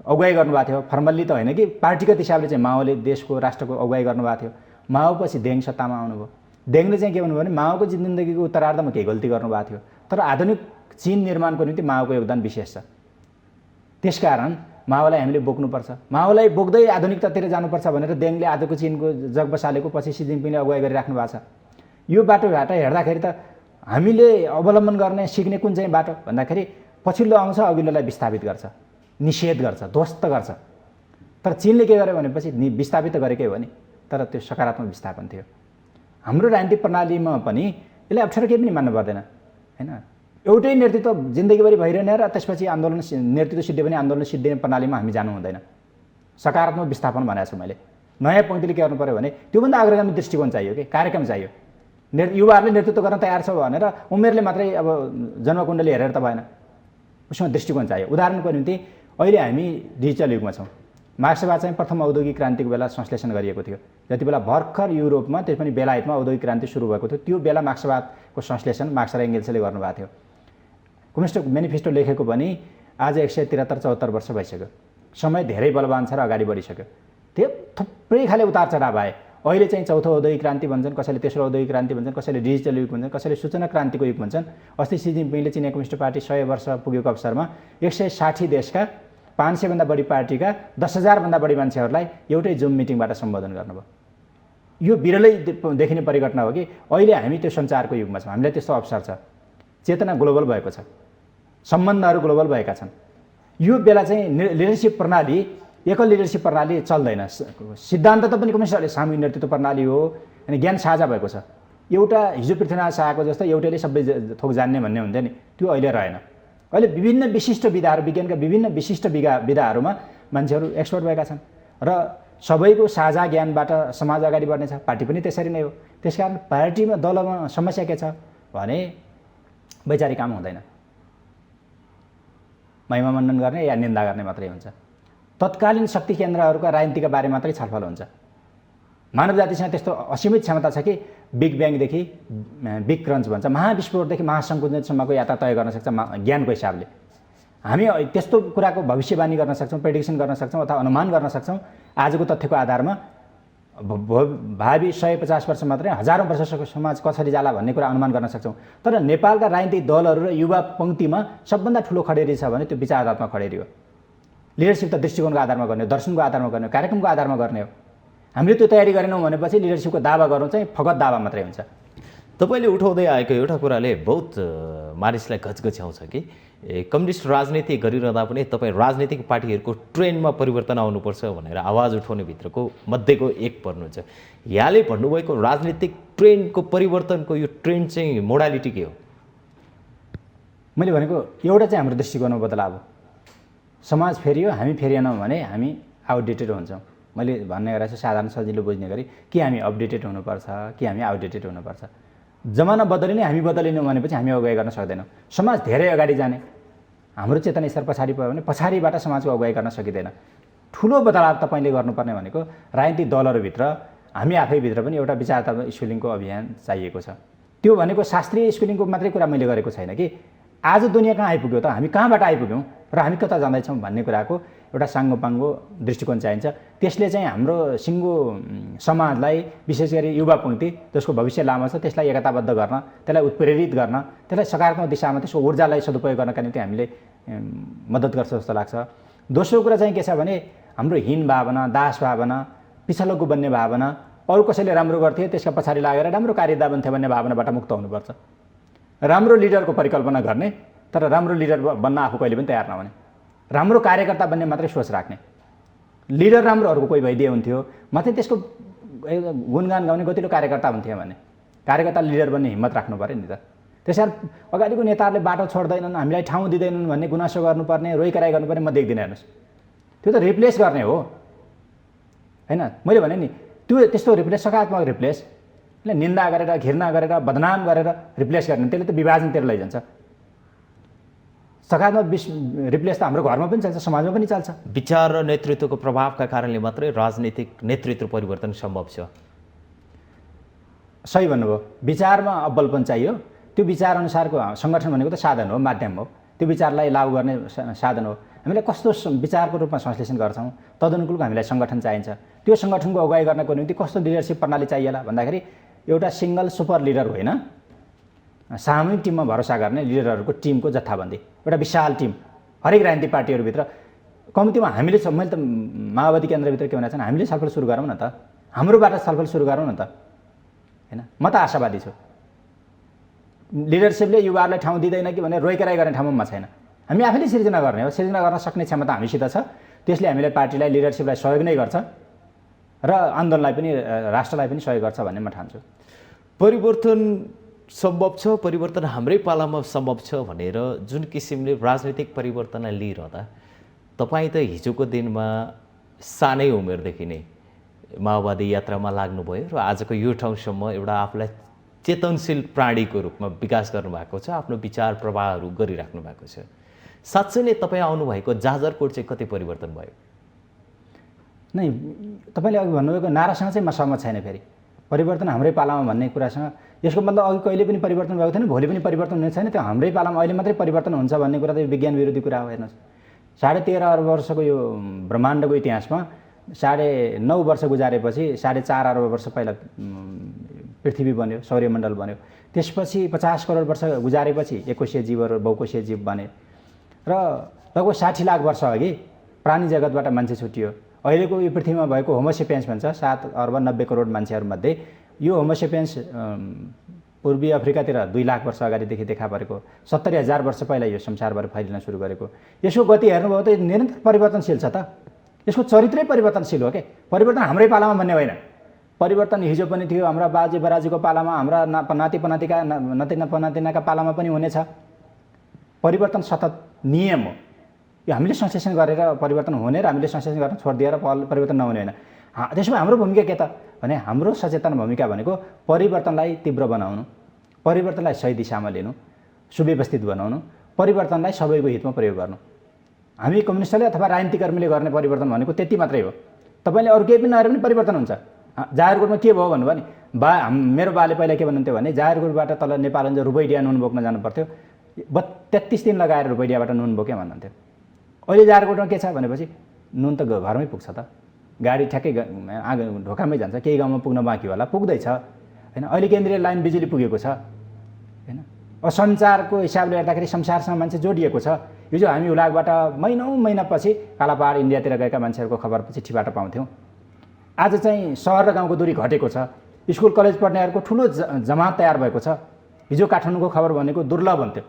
अगुवाई गर्नुभएको थियो, फर्मल्ली त होइन कि पार्टीगत हिसाबले चाहिँ माओले देशको राष्ट्रको अगुवाई गर्नुभएको थियो। माओपछि देङ सत्तामा आउनुभयो। देङले चाहिँ के भन्नुभयो भने माओको जिन्दगीको उत्तरार्धमा केही गल्ती गर्नुभएको थियो, तर आधुनिक चीन निर्माणको निम्ति माओको योगदान विशेष छ। त्यसकारण माओलाई हामीले बोक्नुपर्छ, माओलाई बोक्दै आधुनिकतातिर जानुपर्छ भनेर देङले आजको चीनको जग बसालेको पछि सी जिनपिङले अगुवाई गरिराख्नु भएको छ। यो बाटोघाटो हेर्दाखेरि त हामीले अवलम्बन गर्ने सिक्ने कुन चाहिँ बाटो भन्दाखेरि पछिल्लो आउँछ, अघिल्लोलाई विस्थापित गर्छ, निषेध गर्छ, ध्वस्त गर्छ। तर चीनले के गर्यो भनेपछि विस्थापित त गरेकै हो नि, तर त्यो सकारात्मक विस्थापन थियो। हाम्रो राजनीतिक प्रणालीमा पनि यसले अप्ठ्यारो केही पनि मान्नु पर्दैन होइन। एउटै नेतृत्व जिन्दगीभरि भइरहने र त्यसपछि आन्दोलन नेतृत्व सिद्धि पनि आन्दोलन सिद्धिने प्रणालीमा हामी जानु हुँदैन। सकारात्मक विस्थापन भनेको छु मैले। नयाँ पङ्क्तिले के गर्नु पऱ्यो भने त्योभन्दा अग्रगामी दृष्टिकोण चाहियो कि कार्यक्रम चाहियो। युवाहरूले नेतृत्व गर्न तयार छ भनेर उमेरले मात्रै अब जन्मकुण्डली हेरेर त भएन, उसमा दृष्टिकोण चाहियो। उदाहरणको निम्ति अहिले हामी डिजिटल युगमा छौँ। मार्क्सवाद चाहिँ प्रथम औद्योगिक क्रान्तिको बेला संश्लेषण गरिएको थियो। जति बेला भर्खर युरोपमा त्यस पनि बेलायतमा औद्योगिक क्रान्ति सुरु भएको थियो, त्यो बेला मार्क्सवादको संश्लेषण मार्क्स र एङ्गेल्सले गर्नुभएको थियो। कम्युनिस्ट मेनिफेस्टो लेखेको पनि आज 173-74 वर्ष भइसक्यो। समय धेरै बलवान छ र अगाडि बढिसक्यो। त्यो थुप्रै खाले उतार चढाव आए। अहिले चाहिँ चौथो औद्योगिक क्रान्ति भन्छन्, कसैले तेस्रो औद्योगिक क्रान्ति भन्छन्, कसैले डिजिटल युग भन्छन्, कसैले सूचना क्रान्तिको युग भन्छन्। अस्ति सी जिनपिङले चिनिया कम्युनिस्ट पार्टी 100 वर्ष पुगेको अवसरमा 160 देशका 500 भन्दा बढी पार्टीका 10,000 भन्दा बढी मान्छेहरूलाई एउटै जुम मिटिङबाट सम्बोधन गर्नुभयो। यो बिरलै देखिने परिघटना हो कि अहिले हामी त्यो सञ्चारको युगमा छौँ। हामीलाई त्यस्तो अवसर छ। चेतना ग्लोबल भएको छ, सम्बन्धहरू ग्लोबल भएका छन्। यो बेला चाहिँ लिडरसिप प्रणाली, एकल लिडरसिप प्रणाली चल्दैन। सिद्धान्त त पनि कम्युनिस्टहरूले सामूहिक नेतृत्व प्रणाली हो, अनि ज्ञान साझा भएको छ। एउटा हिजो पृथ्वीनारायण शाहको जस्तो एउटैले सबै थोक जान्ने भन्ने हुन्थ्यो नि, त्यो अहिले रहेन। अहिले विभिन्न विशिष्ट विधाहरू, विज्ञानका विभिन्न विशिष्ट विधाहरूमा मान्छेहरू एक्सपर्ट भएका छन् र सबैको साझा ज्ञानबाट समाज अगाडि बढ्नेछ। पार्टी पनि त्यसरी नै हो। त्यसकारण पार्टीमा दलमा समस्या के छ भने वैचारिक काम हुँदैन, महिमा मण्डन गर्ने या निन्दा गर्ने मात्रै हुन्छ। तत्कालीन शक्ति केन्द्रहरूका राजनीतिका बारे मात्रै छलफल हुन्छ। मानव जातिसँग त्यस्तो असीमित क्षमता छ कि बिग ब्याङदेखि बिग क्रन्च भन्छ, महाविस्फोटदेखि महासङ्कुचनसम्मको यात्रा तय गर्न सक्छ ज्ञानको हिसाबले। हामी त्यस्तो कुराको भविष्यवाणी गर्न सक्छौँ, प्रेडिक्सन गर्न सक्छौँ अथवा अनुमान गर्न सक्छौँ आजको तथ्यको आधारमा। भावी 150 वर्ष मात्रै हजारौँ वर्षसम्म समाज कसरी जाला भन्ने कुरा अनुमान गर्न सक्छौँ। तर नेपालका राजनीतिक दलहरू र युवा पङ्क्तिमा सबभन्दा ठुलो खडेरी छ भने त्यो विचारात्मक खडेरी हो। लिडरसिप त दृष्टिकोणको आधारमा गर्ने हो, दर्शनको आधारमा गर्ने हो, कार्यक्रमको आधारमा गर्ने हो। हामीले त्यो तयारी गरेनौँ भनेपछि लिडरसिपको दावा गर्नु चाहिँ फगत दावा मात्रै हुन्छ।
तपाईँले उठाउँदै आएको एउटा कुराले बहुत मानिसलाई घचघच्याउँछ कि कम्युनिस्ट राजनीति गरिरहँदा पनि तपाईँ राजनीतिक पार्टीहरूको ट्रेन्डमा परिवर्तन आउनुपर्छ भनेर आवाज उठाउने भित्रको मध्येको एक पर्नुहुन्छ। यहाँले भन्नुभएको राजनीतिक ट्रेन्डको परिवर्तनको यो ट्रेन्ड चाहिँ मोडालिटी के हो?
मैले भनेको एउटा चाहिँ हाम्रो दृष्टिकोणमा बदलाव हो। समाज फेरियो, हामी फेरिएनौँ भने हामी आउटडेटेड हुन्छौँ। मैले भन्ने गरेको छु साधारण सजिलो बुझ्ने गरी कि हामी अपडेटेड हुनुपर्छ कि हामी आउटडेटेड हुनुपर्छ। जमाना बदलिने हामी बदलिनौँ भनेपछि हामी अगुवाई गर्न सक्दैनौँ। समाज धेरै अगाडि जाने, हाम्रो चेतना स्तर पछाडि पऱ्यो भने पछाडिबाट समाजको अगुवाई गर्न सकिँदैन। ठुलो बदलाव तपाईँले गर्नुपर्ने भनेको राजनीतिक दलहरूभित्र हामी आफैभित्र पनि एउटा विचारत्मक स्कुलिङको अभियान चाहिएको छ। त्यो भनेको शास्त्रीय स्कुलिङको मात्रै कुरा मैले गरेको छैन कि आज दुनियाँ कहाँ आइपुग्यो त, हामी कहाँबाट आइपुग्यौँ र हामी कता जाँदैछौँ भन्ने कुराको एउटा साङ्गोपाङ्गो दृष्टिकोण चाहिन्छ। त्यसले चाहिँ हाम्रो सिङ्गो समाजलाई, विशेष गरी युवा पङ्क्ति जसको भविष्य लामो छ, त्यसलाई एकताबद्ध गर्न, त्यसलाई उत्प्रेरित गर्न, त्यसलाई सकारात्मक दिशामा त्यसको ऊर्जालाई सदुपयोग गर्नका निम्ति हामीले मद्दत गर्छ जस्तो लाग्छ। दोस्रो कुरा चाहिँ के छ भने हाम्रो हीन भावना, दास भावना, पिछलको बन्ने भावना, अरू कसैले राम्रो गर्थ्यो त्यसका पछाडि लागेर राम्रो कार्यदा बन्थ्यो भन्ने भावनाबाट मुक्त हुनुपर्छ। राम्रो लिडरको परिकल्पना गर्ने, तर राम्रो लिडर बन्न आफू कहिले पनि तयार नहुने, राम्रो कार्यकर्ता बन्ने मात्रै सोच राख्ने। लिडर राम्रोहरूको कोही भइदिए हुन्थ्यो, मात्रै त्यसको गुणगान गाउने गतिलो कार्यकर्ता हुन्थ्यो भने कार्यकर्ता लिडर बन्ने हिम्मत राख्नु पऱ्यो नि त। त्यसकारण अगाडिको नेताहरूले बाटो छोड्दैनन्, हामीलाई ठाउँ दिँदैनन् भन्ने गुनासो गर्नुपर्ने, रोइकराइ गर्नुपर्ने म देख्दिनँ। हेर्नुहोस्, त्यो त रिप्लेस गर्ने हो होइन। मैले भने नि त्यो त्यस्तो रिप्लेस, सकारात्मक रिप्लेस, निन्दा गरेर, घृणा गरेर, बदनाम गरेर रिप्लेस गर्ने, त्यसले त विभाजनतिर लैजान्छ। सकारात्मक रिप्लेस त हाम्रो घरमा पनि चल्छ, समाजमा पनि चल्छ।
विचार र नेतृत्वको प्रभावका कारणले मात्रै राजनीतिक नेतृत्व परिवर्तन सम्भव छ।
सही भन्नुभयो। विचारमा अब्बलपन चाहियो। त्यो विचार अनुसारको सङ्गठन भनेको त साधन हो, माध्यम हो। त्यो विचारलाई लागू गर्ने साधन हो। हामीलाई कस्तो विचारको रूपमा संश्लेषण गर्छौँ, तदनुकूलको हामीलाई सङ्गठन चाहिन्छ। त्यो सङ्गठनको अगुवाई गर्नको निम्ति कस्तो लिडरसिप प्रणाली चाहिएला भन्दाखेरि एउटा सिङ्गल सुपर लिडर होइन, सामूहिक टिममा भरोसा गर्ने लिडरहरूको टिमको जत्थाबन्दी, एउटा विशाल टिम हरेक राजनीतिक पार्टीहरूभित्र। कम्तीमा हामीले मैले त माओवादी केन्द्रभित्र के भनेको छन्, हामीले छलफल सुरु गरौँ न त, हाम्रोबाट छलफल सुरु गरौँ न त होइन। म त आशावादी छु। लिडरसिपले युवाहरूलाई ठाउँ दिँदैन कि भनेर रोइकराइ गर्ने ठाउँमा म छैन। हामी आफैले सिर्जना गर्ने हो। सिर्जना गर्न सक्ने क्षमता हामीसित छ। त्यसले हामीलाई, पार्टीलाई, लिडरसिपलाई सहयोग नै गर्छ र आन्दोलनलाई पनि, राष्ट्रलाई पनि सहयोग गर्छ भन्ने म ठान्छु।
परिवर्तन सम्भव छ, परिवर्तन हाम्रै पालामा सम्भव छ भनेर जुन किसिमले राजनीतिक परिवर्तनलाई लिइरहँदा तपाईँ त हिजोको दिनमा सानै उमेरदेखि नै माओवादी यात्रामा लाग्नुभयो र आजको यो ठाउँसम्म एउटा आफूलाई चेतनशील प्राणीको रूपमा विकास गर्नुभएको छ, आफ्नो विचार प्रवाहहरू गरिराख्नु भएको छ। साँच्चै नै तपाईँ आउनुभएको जाजरकोट चाहिँ कति परिवर्तन भयो?
नै तपाईँले अघि भन्नुभएको नारासँग चाहिँ म सहमत छैन। फेरि परिवर्तन हाम्रै पालामा भन्ने कुरासँग यसको मतलब अघि कहिले पनि परिवर्तन भएको थिएन, भोलि पनि परिवर्तन हुने छैन। त्यो हाम्रै पालामा अहिले मात्रै परिवर्तन हुन्छ भन्ने कुरा त विज्ञान विरोधी कुरा हो। हेर्नुहोस्, 13.5 अर्ब वर्षको यो ब्रह्माण्डको इतिहासमा 9.5 वर्ष गुजारेपछि 4.5 अर्ब वर्ष पहिला पृथ्वी बन्यो, सौर्यमण्डल बन्यो। त्यसपछि 50 करोड वर्ष गुजारेपछि एककोषीय जीवहरू, बहुकोषीय जीव बने र लगभग 60 लाख वर्ष अघि प्राणी जगतबाट मान्छे छुटियो। अहिलेको यो पृथ्वीमा भएको होमोसेपियन्स भन्छ 7 अर्ब 90 करोड मान्छेहरूमध्ये यो होमोसेपियन्स पूर्वी अफ्रिकातिर 2 लाख वर्ष अगाडिदेखि देखा परेको, 70,000 वर्ष पहिला यो संसारभर फैलिन सुरु गरेको। यसको गति हेर्नुभयो त निरन्तर परिवर्तनशील छ त। यसको चरित्रै परिवर्तनशील हो के। परिवर्तन हाम्रै पालामा भन्ने होइन। परिवर्तन हिजो पनि थियो, हाम्रा बाजे बराजुको पालामा, हाम्रा नाति पनातिका पालामा पनि हुनेछ। परिवर्तन सतत नियम हो। यो हामीले संश्लेषण गरेर परिवर्तन हुने र हामीले संश्लेषण गर्न छोडिदिएर परिवर्तन नहुने होइन। त्यसमा हाम्रो भूमिका के त भने हाम्रो सचेतन भूमिका भनेको परिवर्तनलाई तीव्र बनाउनु, परिवर्तनलाई सही दिशामा लिनु, सुव्यवस्थित बनाउनु, परिवर्तनलाई सबैको हितमा प्रयोग गर्नु। हामी कम्युनिस्टले अथवा राजनीतिकर्मीले गर्ने परिवर्तन भनेको त्यति मात्रै हो। तपाईँले अरू केही पनि नगरे पनि परिवर्तन हुन्छ। जाहेरकोटमा के भयो भन्नुभयो नि, मेरो बाले पहिला के भन्नुहुन्थ्यो भने जाहेरकोटबाट तल नेपालगञ्ज रुपैडिया नुन बोक्न जानु पर्थ्यो, 33 दिन लगाएर रुपैडियाबाट नुन बोक्यो भन्नुहुन्थ्यो। अहिले जाहेरकोटमा के छ भनेपछि नुन त घरमै पुग्छ त, गाडी ठ्याक्कै ढोकामै जान्छ, केही गाउँमा पुग्न बाँकी होला, पुग्दैछ होइन। अहिले केन्द्रीय लाइन बिजुली पुगेको छ होइन। सञ्चारको हिसाबले हेर्दाखेरि संसारसँग मान्छे जोडिएको छ। हिजो हामी हुलाकबाट महिनापछि कालापहाड इन्डियातिर गएका मान्छेहरूको खबर चिठीबाट पाउँथ्यौँ। आज चाहिँ सहर र गाउँको दूरी घटेको छ। स्कुल कलेज पढ्नेहरूको ठुलो जमात तयार भएको छ। हिजो काठमाडौँको खबर भनेको दुर्लभ हुन्थ्यो,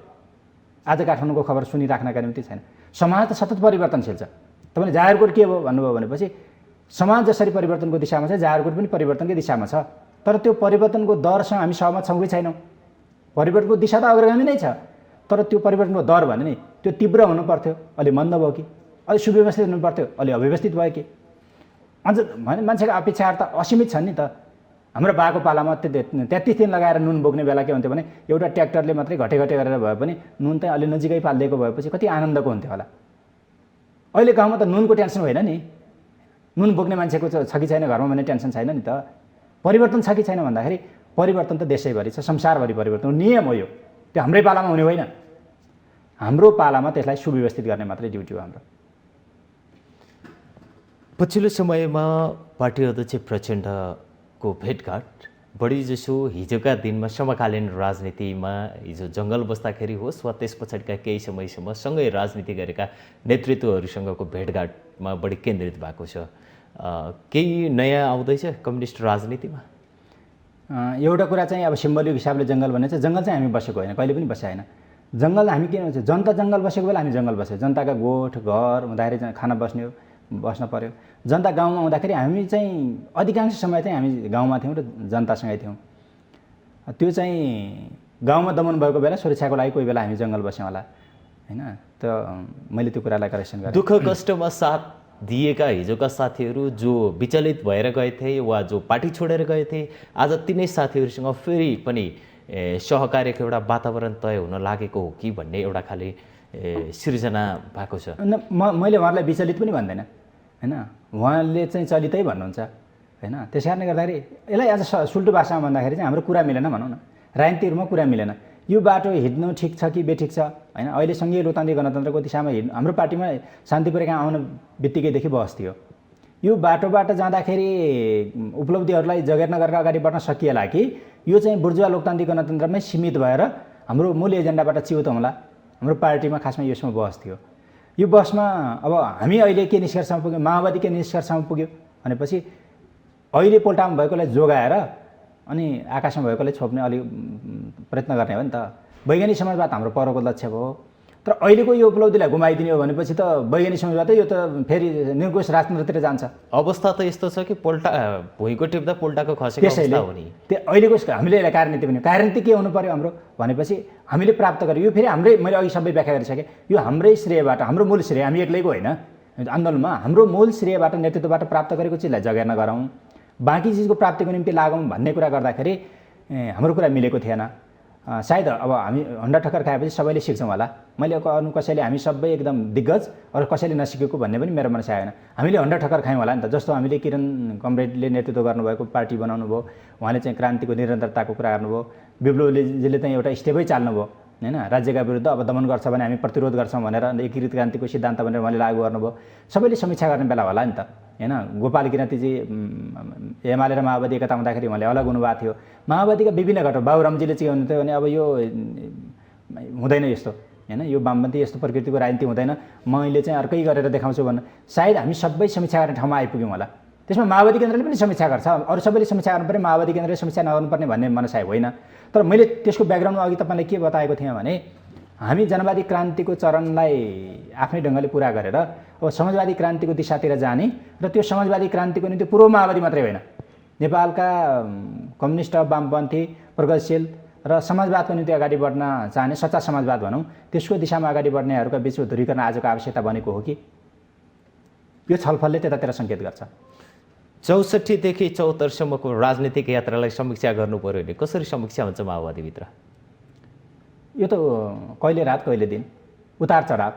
आज काठमाडौँको खबर सुनिराख्नका निम्ति छैन। समाज त सतत परिवर्तनशील छ। तपाईँले जाहेरकोट के भयो भन्नुभयो भनेपछि समाज जसरी परिवर्तनको दिशामा छ जाहेरकोट पनि परिवर्तनकै दिशामा छ। तर त्यो परिवर्तनको दरसँग हामी सहमत छौँ कि छैनौँ? परिवर्तनको दिशा त अग्रगामी नै छ, तर त्यो परिवर्तनको दर भने नि त्यो तीव्र हुनु पर्थ्यो, अलि मन्द भयो कि, अलि सुव्यवस्थित हुनु पर्थ्यो, अलि अव्यवस्थित भयो कि। अझ भने मान्छेको अपेक्षाहरू त असीमित छन् नि त। हाम्रो बाको पालामा 33 दिन लगाएर नुन बोक्ने बेला के हुन्थ्यो भने एउटा ट्र्याक्टरले मात्रै घटे गरेर भए पनि नुन चाहिँ अलि नजिकै पालिदिएको भएपछि कति आनन्दको हुन्थ्यो होला। अहिले गाउँमा त नुनको टेन्सन होइन नि, नुन बोक्ने मान्छेको छ कि छैन घरमा भन्ने टेन्सन छैन नि त। परिवर्तन छ कि छैन भन्दाखेरि परिवर्तन त देशैभरि छ, संसारभरि परिवर्तन नियम हो। यो त्यो हाम्रै पालामा हुने होइन, हाम्रो पालामा त्यसलाई सुव्यवस्थित गर्ने मात्रै ड्युटी हो हाम्रो।
पछिल्लो समयमा पार्टी अध्यक्ष प्रचण्डको भेटघाट बढीजसो हिजोका दिनमा समकालीन राजनीतिमा हिजो जङ्गल बस्दाखेरि होस् वा त्यस पछाडिका केही समयसम्म सँगै राजनीति गरेका नेतृत्वहरूसँगको भेटघाटमा बढी केन्द्रित भएको छ। केही नयाँ आउँदैछ कम्युनिस्ट राजनीतिमा?
एउटा कुरा चाहिँ अब सिम्बोलिक हिसाबले जङ्गल भन्ने चाहिँ जङ्गल चाहिँ हामी बसेको होइन, कहिले पनि बसेको होइन। जङ्गल हामी किन भन्छ, जनता जङ्गल बसेको बेला हामी जङ्गल बस्यो। जनताका गोठ घर हुँदाखेरि खाना बस्न पर्यो। जनता गाउँमा हुँदाखेरि हामी चाहिँ अधिकांश समय चाहिँ हामी गाउँमा थियौँ र जनतासँगै थियौँ। त्यो चाहिँ गाउँमा दमन भएको बेला सुरक्षाको लागि कोही बेला हामी जङ्गल बस्यौँ होला होइन। त मैले त्यो कुरालाई करेक्सन गरेँ।
दुःख कष्टमा साथ दिएका हिजोका साथीहरू जो विचलित भएर गए थिए वा जो पार्टी छोडेर गए थिए, आज तिनै साथीहरूसँग फेरि पनि सहकार्यको एउटा वातावरण तय हुन लागेको हो कि भन्ने एउटा खालि सृजना भएको छ।
मैले उहाँहरूलाई विचलित पनि भन्दैन होइन, उहाँले चाहिँ चलितै भन्नुहुन्छ होइन। त्यस कारणले गर्दाखेरि यसलाई आज सुल्टो भाषामा भन्दाखेरि चाहिँ हाम्रो कुरा मिलेन भनौँ न, राजनीतिहरूमा कुरा मिलेन। यो बाटो हिँड्नु ठिक छ कि बेठिक छ होइन। अहिले सङ्घीय लोकतान्त्रिक गणतन्त्रको दिशामा हाम्रो पार्टीमा शान्तिपुर कहाँ आउन बित्तिकैदेखि बहस थियो। यो बाटोबाट जाँदाखेरि उपलब्धिहरूलाई जगेर्ना गरेर अगाडि बढ्न सकिएला कि यो चाहिँ बुर्जुवा लोकतान्त्रिक गणतन्त्रमै सीमित भएर हाम्रो मूल एजेन्डाबाट च्युत होला। हाम्रो पार्टीमा खासमा यसमा बहस थियो। यो बहसमा अब हामी अहिले के निष्कर्षमा पुग्यौँ, माओवादी के निष्कर्षमा पुग्यो भनेपछि अहिले पोल्टामा भएकोलाई जोगाएर अनि आकाशमा भएकोलाई छोप्ने अलिक प्रयत्न गर्ने हो नि त। वैज्ञानिक समाजवाद हाम्रो परको लक्ष्य हो, तर अहिलेको यो उपलब्धिलाई गुमाइदिने हो भनेपछि त वैज्ञानिक समाजवाद यो त फेरि निर्घोष राजतन्त्रतिर जान्छ।
अवस्था त यस्तो छ कि भुइँको टिप्दा पोल्टाको खसेको अवस्था हो नि।
त्यो अहिलेको हामीले यसलाई कार्यनीति पनि कार्यनीति के हुनु पर्यो हाम्रो भनेपछि हामीले प्राप्त गर्यो। यो फेरि हाम्रै, मैले अघि सबै व्याख्या गरिसकेँ, यो हाम्रै श्रेयबाट, हाम्रो मूल श्रेय, हामी एक्लैको होइन आन्दोलनमा, हाम्रो मूल श्रेयबाट नेतृत्वबाट प्राप्त गरेको चिजलाई जगेर्ना गरौँ, बाँकी चिजको प्राप्तिको निम्ति लागौँ भन्ने कुरा गर्दाखेरि हाम्रो कुरा मिलेको थिएन। सायद अब हामी हन्डा ठक्कर खाएपछि सबैले सिक्छौँ होला। मैले अरू कसैले हामी सबै एकदम दिग्गज अरू कसैले नसिकेको भन्ने पनि मेरो मनसा आएन। हामीले हन्डा ठक्कर खायौँ होला नि त। जस्तो हामीले किरण कमरेडले नेतृत्व गर्नुभएको पार्टी बनाउनु भयो, उहाँले चाहिँ क्रान्तिको निरन्तरताको कुरा गर्नुभयो, विप्लवजीले चाहिँ एउटा स्टेपै चाल्नुभयो होइन। राज्यका विरुद्ध अब दमन गर्छ भने हामी प्रतिरोध गर्छौँ भनेर एकीकृत क्रान्तिको सिद्धान्त भनेर उहाँले लागू गर्नुभयो। सबैले समीक्षा गर्ने बेला होला नि त होइन। गोपाल किराँतीजी एमाले र माओवादी एकता हुँदाखेरि उहाँले अलग हुनुभएको थियो। माओवादीका विभिन्न घटक बाबुरामजीले चाहिँ हुनुहुन्थ्यो भने अब यो हुँदैन यस्तो होइन, यो वामपन्थी यस्तो प्रकृतिको राजनीति हुँदैन, मैले चाहिँ अर्कै गरेर देखाउँछु भन्न सायद हामी सबै समीक्षा गर्ने ठाउँमा आइपुग्यौँ होला। त्यसमा माओवादी केन्द्रले पनि समीक्षा गर्छ, अरू सबैले समीक्षा गर्नु पर्ने, माओवादी केन्द्रले समीक्षा नगर्नुपर्ने भन्ने मनसाय होइन। तर मैले त्यसको ब्याकग्राउन्डमा अघि तपाईँलाई के बताएको थिएँ भने हामी जनवादी क्रान्तिको चरणलाई आफ्नै ढङ्गले पुरा गरेर अब समाजवादी क्रान्तिको दिशातिर जाने र त्यो समाजवादी क्रान्तिको निम्ति पूर्व माओवादी मात्रै होइन, नेपालका कम्युनिस्ट वामपन्थी प्रगतिशील र समाजवादको निम्ति अगाडि बढ्न चाहने सच्चा समाजवाद भनौँ त्यसको दिशामा अगाडि बढ्नेहरूका बिचमा ध्रुवीकरण आजको आवश्यकता बनेको हो कि यो छलफलले त्यतातिर सङ्केत गर्छ।
64 देखि 74 सम्मको राजनीतिक यात्रालाई समीक्षा गर्नु पर्यो भने कसरी समीक्षा हुन्छ माओवादीभित्र?
यो त कहिले रात कहिले दिन, उतार चढाव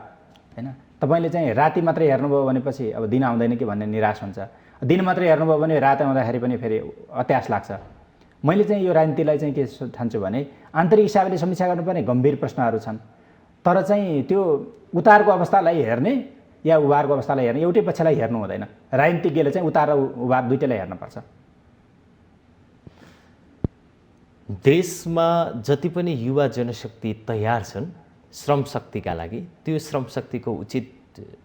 हैन। तपाईँले चाहिँ राति मात्रै हेर्नुभयो भनेपछि अब दिन आउँदैन कि भन्ने निराश हुन्छ, दिन मात्रै हेर्नुभयो भने रात आउँदाखेरि पनि फेरि अत्यास लाग्छ। मैले चाहिँ यो राजनीतिलाई चाहिँ के ठान्छु भने आन्तरिक हिसाबले समीक्षा गर्नुपर्ने गम्भीर प्रश्नहरू छन्, तर चाहिँ त्यो उतारको अवस्थालाई हेर्ने या उभारको अवस्थालाई हेर्ने एउटै पक्षलाई हेर्नु हुँदैन। राजनीतिज्ञले चाहिँ उतार र उभार दुईटैलाई हेर्नुपर्छ।
देशमा जति पनि युवा जनशक्ति तयार छन् श्रम शक्तिका लागि, त्यो श्रम शक्तिको उचित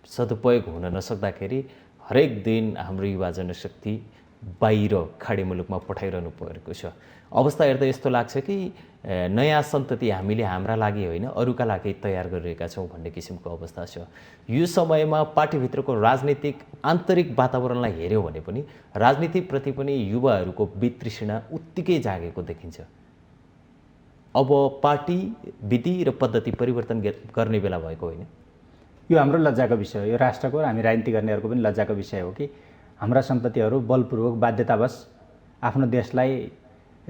सदुपयोग हुन नसक्दाखेरि हरेक दिन हाम्रो युवा जनशक्ति बाहिर खाडी मुलुकमा पठाइरहनु परेको छ। अवस्था हेर्दा यस्तो लाग्छ कि नयाँ सन्तति हामीले हाम्रा लागि होइन अरूका लागि तयार गरिरहेका छौँ भन्ने किसिमको अवस्था छ। यो समयमा पार्टीभित्रको राजनीतिक आन्तरिक वातावरणलाई हेऱ्यौँ भने पनि राजनीतिप्रति पनि युवाहरूको वितृष्णा उत्तिकै जागेको देखिन्छ। अब पार्टी विधि र पद्धति परिवर्तन गर्ने बेला भएको होइन?
यो हाम्रो लज्जाको विषय हो। यो राष्ट्रको र हामी राजनीति गर्नेहरूको पनि लज्जाको विषय हो कि हाम्रा सन्ततिहरू बलपूर्वक बाध्यतावश आफ्नो देशलाई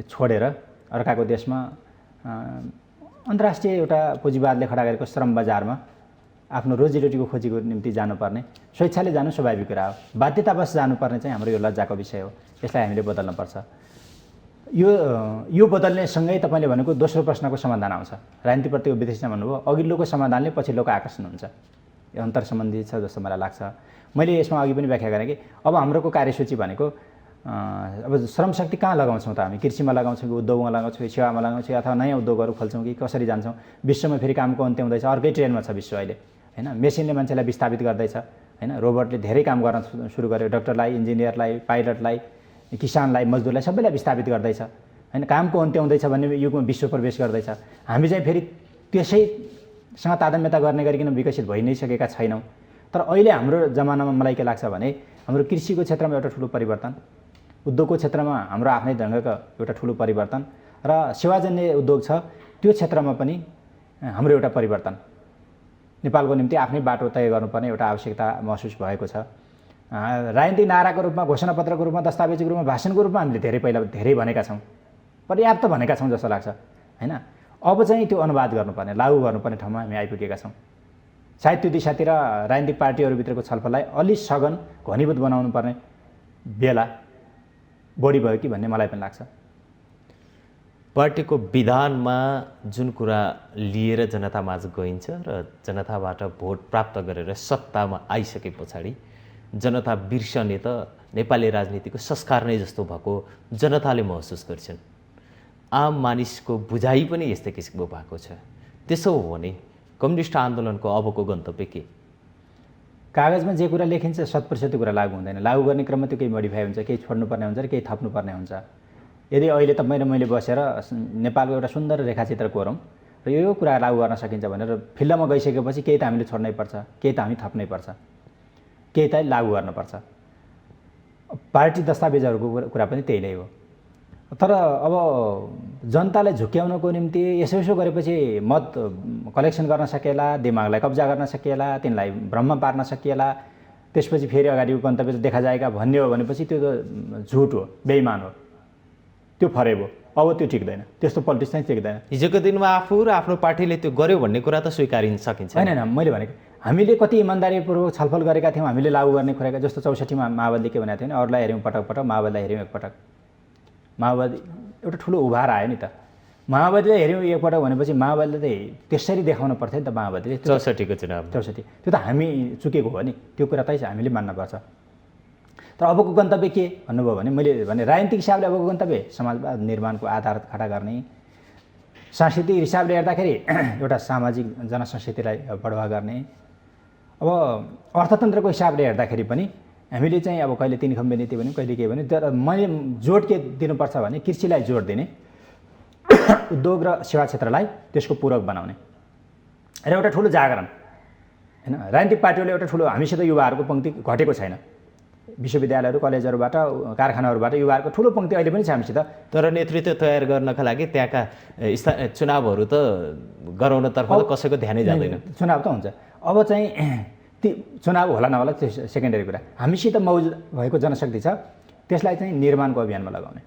छोडेर अर्काको देशमा अन्तर्राष्ट्रिय एउटा पुँजीवादले खडा गरेको श्रम बजारमा आफ्नो रोजीरोटीको खोजीको निम्ति जानुपर्ने, स्वेच्छाले जानु स्वाभाविक कुरा हो। बाध्यतावश जानुपर्ने चाहिँ हाम्रो यो लज्जाको विषय हो। यसलाई हामीले बदल्नुपर्छ। यो बदल्नेसँगै तपाईँले भनेको दोस्रो प्रश्नको समाधान आउँछ। राजनीतिप्रतिको वितृष्णा भन्नुभयो, अघिल्लोको समाधानले पछिल्लोको आकर्षण हुन्छ। यो अन्तर सम्बन्धी छ जस्तो मलाई लाग्छ। मैले यसमा अघि पनि व्याख्या गरेँ कि अब हाम्रोको कार्यसूची भनेको अब श्रम शक्ति कहाँ लगाउँछौँ त? हामी कृषिमा लगाउँछौँ कि उद्योगमा लगाउँछौँ कि सेवामा लगाउँछौँ अथवा नयाँ उद्योगहरू खोल्छौँ कि कसरी जान्छौँ? विश्वमा फेरि कामको अन्त्य हुँदैछ, अर्कै ट्रेनमा छ विश्व अहिले हैन। मेसिनले मान्छेलाई विस्थापित गर्दैछ हैन। रोबोटले धेरै काम गर्न सुरु गर्यो। डक्टरलाई, इन्जिनियरलाई, पाइलटलाई, किसानलाई, मजदुरलाई सबैलाई विस्थापित गर्दैछ हैन। कामको अन्त्य हुँदैछ भन्ने युगमा विश्व प्रवेश गर्दैछ। हामी चाहिँ फेरि त्यसैसँग तादात्म्यता गर्ने गरिकन विकसित भइ नै सकेका छैनौँ। तर अहिले हाम्रो जमानामा मलाई के लाग्छ भने हाम्रो कृषिको क्षेत्रमा एउटा ठुलो परिवर्तन, उद्योगको क्षेत्रमा हाम्रो आफ्नै ढङ्गको एउटा ठुलो परिवर्तन र सेवाजन्य उद्योग छ त्यो क्षेत्रमा पनि हाम्रो एउटा परिवर्तन। नेपालको निम्ति आफ्नै बाटो तय गर्नुपर्ने एउटा आवश्यकता महसुस भएको छ। राजनीतिक नाराको रूपमा, घोषणापत्रको रूपमा, दस्तावेजको रूपमा, भाषणको रूपमा हामीले धेरै भनेका छौँ, पर्याप्त भनेका छौँ जस्तो लाग्छ हैन। अब चाहिँ त्यो अनुवाद गर्नुपर्ने, लागू गर्नुपर्ने ठाउँमा हामी आइपुगेका छौँ। सायद त्यो दिशातिर राजनीतिक पार्टीहरूभित्रको छलफललाई अलि सघन घनीभूत बनाउनु पर्ने बेला बढी भयो कि भन्ने मलाई पनि लाग्छ।
पार्टीको विधानमा जुन कुरा लिएर जनतामाझ गइन्छ र जनताबाट भोट प्राप्त गरेर सत्तामा आइसके पछाडि जनता बिर्सने त नेपाली राजनीतिको संस्कार नै जस्तो भएको जनताले महसुस गर्छन्। आम मानिसको बुझाइ पनि यस्तै किसिमको भएको छ। त्यसो हो भने कम्युनिस्ट आन्दोलनको अबको गन्तव्य के?
कागजमा जे कुरा लेखिन्छ 100% कुरा लागू हुँदैन। लागू गर्ने क्रममा त्यो केही मोडिफाई हुन्छ, केही छोड्नुपर्ने हुन्छ र केही थप्नुपर्ने हुन्छ। यदि अहिले तपाईँ र मैले बसेर नेपालको एउटा सुन्दर रेखाचित्र कोरौँ र यो कुरा लागू गर्न सकिन्छ भनेर फिल्डमा गइसकेपछि केही त हामीले छोड्नै पर्छ, केही त हामी थप्नै पर्छ, केही त लागू गर्नुपर्छ। पार्टी दस्तावेजहरूको कुरा पनि त्यही नै हो। तर अब जनतालाई झुक्क्याउनको निम्ति यसो गरेपछि मत कलेक्सन गर्न सकिएला, दिमागलाई कब्जा गर्न सकिएला, तिनलाई भ्रममा पार्न सकिएला, त्यसपछि फेरि अगाडिको गन्तव्य देखा जाएगा भन्ने हो भनेपछि त्यो त झुट हो, बेइमान हो, त्यो फरेब हो। अब त्यो ठिक्दैन, त्यस्तो पोलिटिक्स चाहिँ ठिक्दैन।
हिजोको दिनमा आफू र आफ्नो पार्टीले त्यो गर्यो भन्ने कुरा त स्वीकारिन सकिन्छ।
होइन, मैले भनेको हामीले कति इमान्दारीपूर्वक छलफल गरेका थियौँ, हामीले लागू गर्ने कुरा जस्तो 64मा माओवादीले के भनेको थियो भने अरूलाई हेऱ्यौँ पटक पटक, माओवादीलाई हेऱ्यौँ एकपटक। माओवादी एउटा ठुलो उभार आयो नि त। माओवादीलाई हेऱ्यौँ एकपटक भनेपछि माओवादीले त त्यसरी देखाउनु पर्थ्यो नि त। माओवादीले
64को चुनाव
64 त्यो त हामी चुकेको हो नि, त्यो कुरा चाहिँ हामीले मान्नुपर्छ। तर अबको गन्तव्य के भन्नुभयो भने मैले भने राजनीतिक हिसाबले अबको गन्तव्य समाजवाद निर्माणको आधार खडा गर्ने, सांस्कृतिक हिसाबले हेर्दाखेरि एउटा सामाजिक जनसंस्कृतिलाई बढावा गर्ने, अब अर्थतन्त्रको हिसाबले हेर्दाखेरि पनि हामीले चाहिँ अब कहिले 3 खम्बे नीति भन्यौँ, कहिले के भन्यौँ। तर मैले जोड के दिनुपर्छ भने कृषिलाई जोड दिने, उद्योग र सेवा क्षेत्रलाई त्यसको पूरक बनाउने र एउटा ठुलो जागरण हैन। राजनीतिक पार्टीहरूले एउटा ठुलो हामीसित युवाहरूको पङ्क्ति घटेको छैन। विश्वविद्यालयहरू कलेजहरूबाट कारखानाहरूबाट युवाहरूको ठुलो पङ्क्ति अहिले पनि छ हामीसित।
तर नेतृत्व तयार गर्नका लागि त्यहाँका चुनावहरू त गराउनतर्फ त कसैको ध्यानै जाँदैन।
चुनाव त हुन्छ, अब चाहिँ ती चुनाव होला नहोला त्यो सेकेन्डरी कुरा। हामीसित मौजुद भएको जनशक्ति छ, त्यसलाई चाहिँ निर्माणको अभियानमा लगाउने।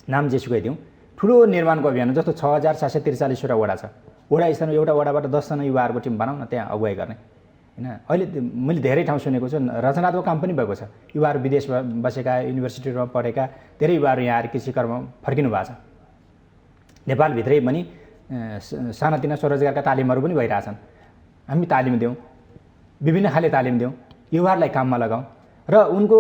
नाम जेसुकै दिउँ, ठुलो निर्माणको अभियान जस्तो 6743वटा वडा छ, वडा स्तरमा एउटा वडाबाट 10जना युवाहरूको टिम बनाउन, त्यहाँ अगुवाई गर्ने होइन। अहिले मैले धेरै ठाउँ सुनेको छु, रचनात्मक काम पनि भएको छ। युवाहरू विदेशमा बसेका, युनिभर्सिटीमा पढेका धेरै युवाहरू यहाँ आएर कृषि कर्म फर्किनु भएको छ। नेपालभित्रै पनि सानातिना स्वरोजगारका तालिमहरू पनि भइरहेछन्। हामी तालिम दिउँ, विभिन्न खाले तालिम दिउँ, युवाहरूलाई काममा लगाउँ र उनको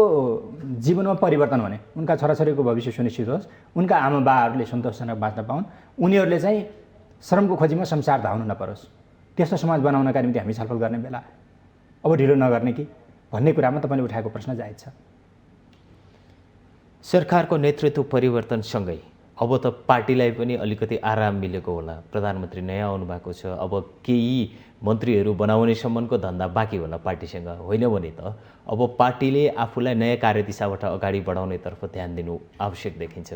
जीवनमा परिवर्तन हुने, उनका छोराछोरीको भविष्य सुनिश्चित होस्, उनका आमा बाहरूले सन्तोषजनक बाँच्न पाउन्, उनीहरूले चाहिँ श्रमको खोजीमा संसार धाउनु नपरोस्। त्यस्तो समाज बनाउनका निम्ति हामी छलफल गर्ने बेला अब ढिलो नगर्ने कि भन्ने कुरामा तपाईँले उठाएको प्रश्न जायज छ।
सरकारको नेतृत्व परिवर्तनसँगै अब त पार्टीलाई पनि अलिकति आराम मिलेको होला। प्रधानमन्त्री नयाँ आउनुभएको छ, अब केही मन्त्रीहरू बनाउनेसम्मको धन्दा बाँकी होला पार्टीसँग, होइन भने त अब पार्टीले आफूलाई नयाँ कार्यदिशाबाट अगाडि बढाउनेतर्फ ध्यान दिनु आवश्यक देखिन्छ।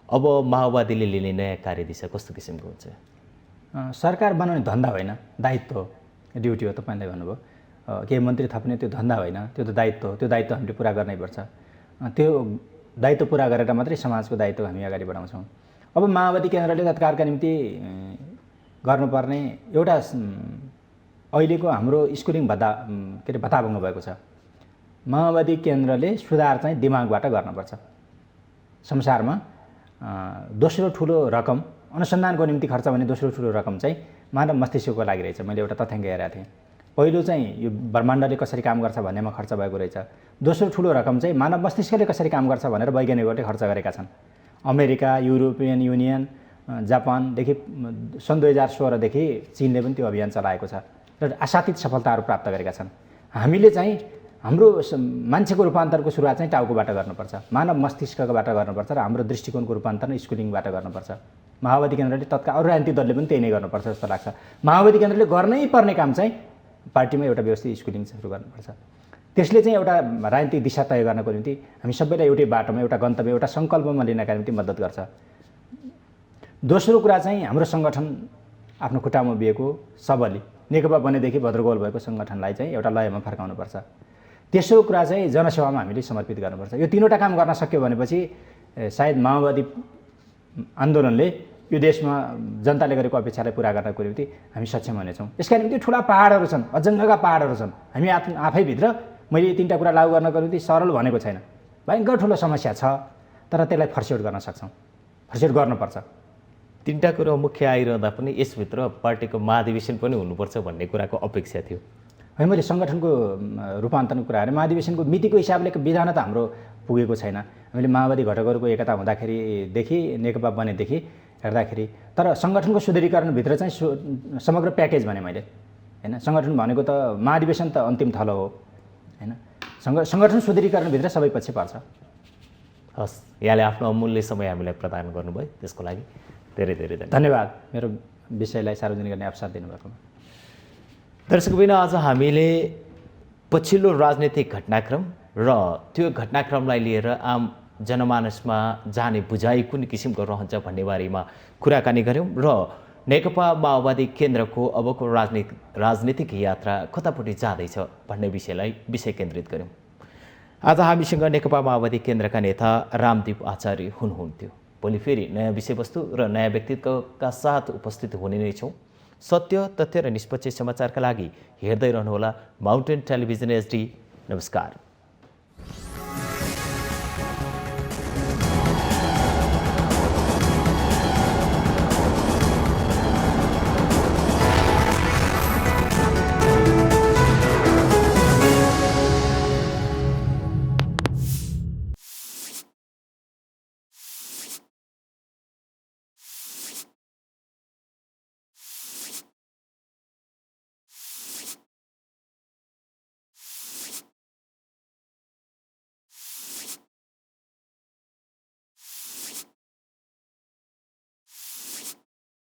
अब माओवादीले लिने नयाँ कार्यदिशा कस्तो किसिमको हुन्छ?
सरकार बनाउने धन्दा होइन, दायित्व हो, ड्युटी हो। तपाईँले भन्नुभयो केही मन्त्री थप्ने त्यो धन्दा होइन, त्यो त दायित्व हो। त्यो दायित्व हामीले पुरा गर्नैपर्छ। त्यो दायित्व पुरा गरेर मात्रै समाजको दायित्व हामी अगाडि बढाउँछौँ। अब माओवादी केन्द्रले तत्कालका निम्ति गर्नुपर्ने एउटा अहिलेको हाम्रो स्कुलिङ भत्ता भत्ताभङ्ग भएको छ। माओवादी केन्द्रले सुधार चाहिँ दिमागबाट गर्नुपर्छ। संसारमा दोस्रो ठुलो रकम अनुसन्धानको निम्ति खर्च भने दोस्रो ठुलो रकम चाहिँ मानव मस्तिष्कको लागि रहेछ। मैले एउटा तथ्याङ्क हेरेको थिएँ। पहिलो चाहिँ यो ब्रह्माण्डले कसरी काम गर्छ भन्नेमा खर्च भएको रहेछ। दोस्रो ठुलो रकम चाहिँ मानव मस्तिष्कले कसरी काम गर्छ भनेर वैज्ञानिकहरूले खर्च गरेका छन्। अमेरिका, युरोपियन युनियन, जापानदेखि सन् 2016देखि चीनले पनि त्यो अभियान चलाएको छ र आशातीत सफलताहरू प्राप्त गरेका छन्। हामीले चाहिँ हाम्रो मान्छेको रूपान्तरको सुरुवात चाहिँ टाउकोबाट गर्नुपर्छ, मानव मस्तिष्कबाट गर्नुपर्छ र हाम्रो दृष्टिकोणको रूपान्तरण स्कुलिङबाट गर्नुपर्छ। माओवादी केन्द्रले तत्काल अरू राजनीतिक दलले पनि त्यही नै गर्नुपर्छ जस्तो लाग्छ। माओवादी केन्द्रले गर्नै पर्ने काम चाहिँ पार्टीमा एउटा व्यवस्थित स्कुलिङ सुरु गर्नुपर्छ। त्यसले चाहिँ एउटा राजनीतिक दिशा तय गर्नको निम्ति हामी सबैलाई एउटै बाटोमा, एउटा गन्तव्य, एउटा सङ्कल्पमा लिनका निम्ति मद्दत गर्छ। दोस्रो कुरा चाहिँ हाम्रो सङ्गठन आफ्नो खुट्टामा उभिएको सबली नेकपा बनेदेखि भद्रगोल भएको सङ्गठनलाई चाहिँ एउटा लयमा फर्काउनुपर्छ। तेस्रो कुरा चाहिँ जनसेवामा हामीले समर्पित गर्नुपर्छ। यो तीनवटा काम गर्न सक्यो भनेपछि सायद माओवादी आन्दोलनले यो देशमा जनताले गरेको अपेक्षालाई पुरा गर्नको निम्ति हामी सक्षम हुनेछौँ। यसका निम्ति ठुला पहाडहरू छन्, अजङ्गका पहाडहरू छन्। हामी आफैभित्र मैले यो तीनवटा कुरा लागू गर्नको निम्ति सरल भनेको छैन, भयङ्कर ठुलो समस्या छ, तर त्यसलाई फर्स्यौट गर्न सक्छौँ, फर्स्यौट गर्नुपर्छ।
तीनवटा कुरो मुख्य आइरहँदा पनि यसभित्र पार्टीको महाधिवेशन पनि हुनुपर्छ भन्ने कुराको अपेक्षा थियो।
है मैले सङ्गठनको रूपान्तरणको कुरा गरेँ। महाधिवेशनको मितिको हिसाबले विधान त हाम्रो पुगेको छैन। हामीले माओवादी घटकहरूको एकता हुँदाखेरिदेखि नेकपा बनेदेखि हेर्दाखेरि, तर सङ्गठनको सुदृढीकरणभित्र चाहिँ समग्र प्याकेज भने मैले होइन। सङ्गठन भनेको त महाधिवेशन त अन्तिम थलो हो होइन। सङ्गठन सुदृढीकरणभित्र सबै पक्ष पर्छ।
हस्, यहाँले आफ्नो अमूल्य समय हामीलाई प्रदान गर्नुभयो, त्यसको लागि धेरै धेरै
धन्यवाद मेरो विषयलाई सार्वजनिक गर्ने अवसर दिनुभएकोमा।
दर्शकबिन आज हामीले पछिल्लो राजनीतिक घटनाक्रम र त्यो घटनाक्रमलाई लिएर आम जनमानसमा जाने बुझाइ कुन किसिमको रहन्छ भन्ने बारेमा कुराकानी गऱ्यौँ र नेकपा माओवादी केन्द्रको अबको राजनीतिक यात्रा कतापट्टि जाँदैछ भन्ने विषय केन्द्रित गऱ्यौँ। आज हामीसँग नेकपा माओवादी केन्द्रका नेता रामदीप आचार्य हुनुहुन्थ्यो। भोलि फेरि नयाँ विषयवस्तु र नयाँ व्यक्तित्वका साथ उपस्थित हुने नै छौँ। सत्य, तथ्य र निष्पक्ष समाचारका लागि हेर्दै रहनुहोला माउन्टेन टेलिभिजन HD। नमस्कार।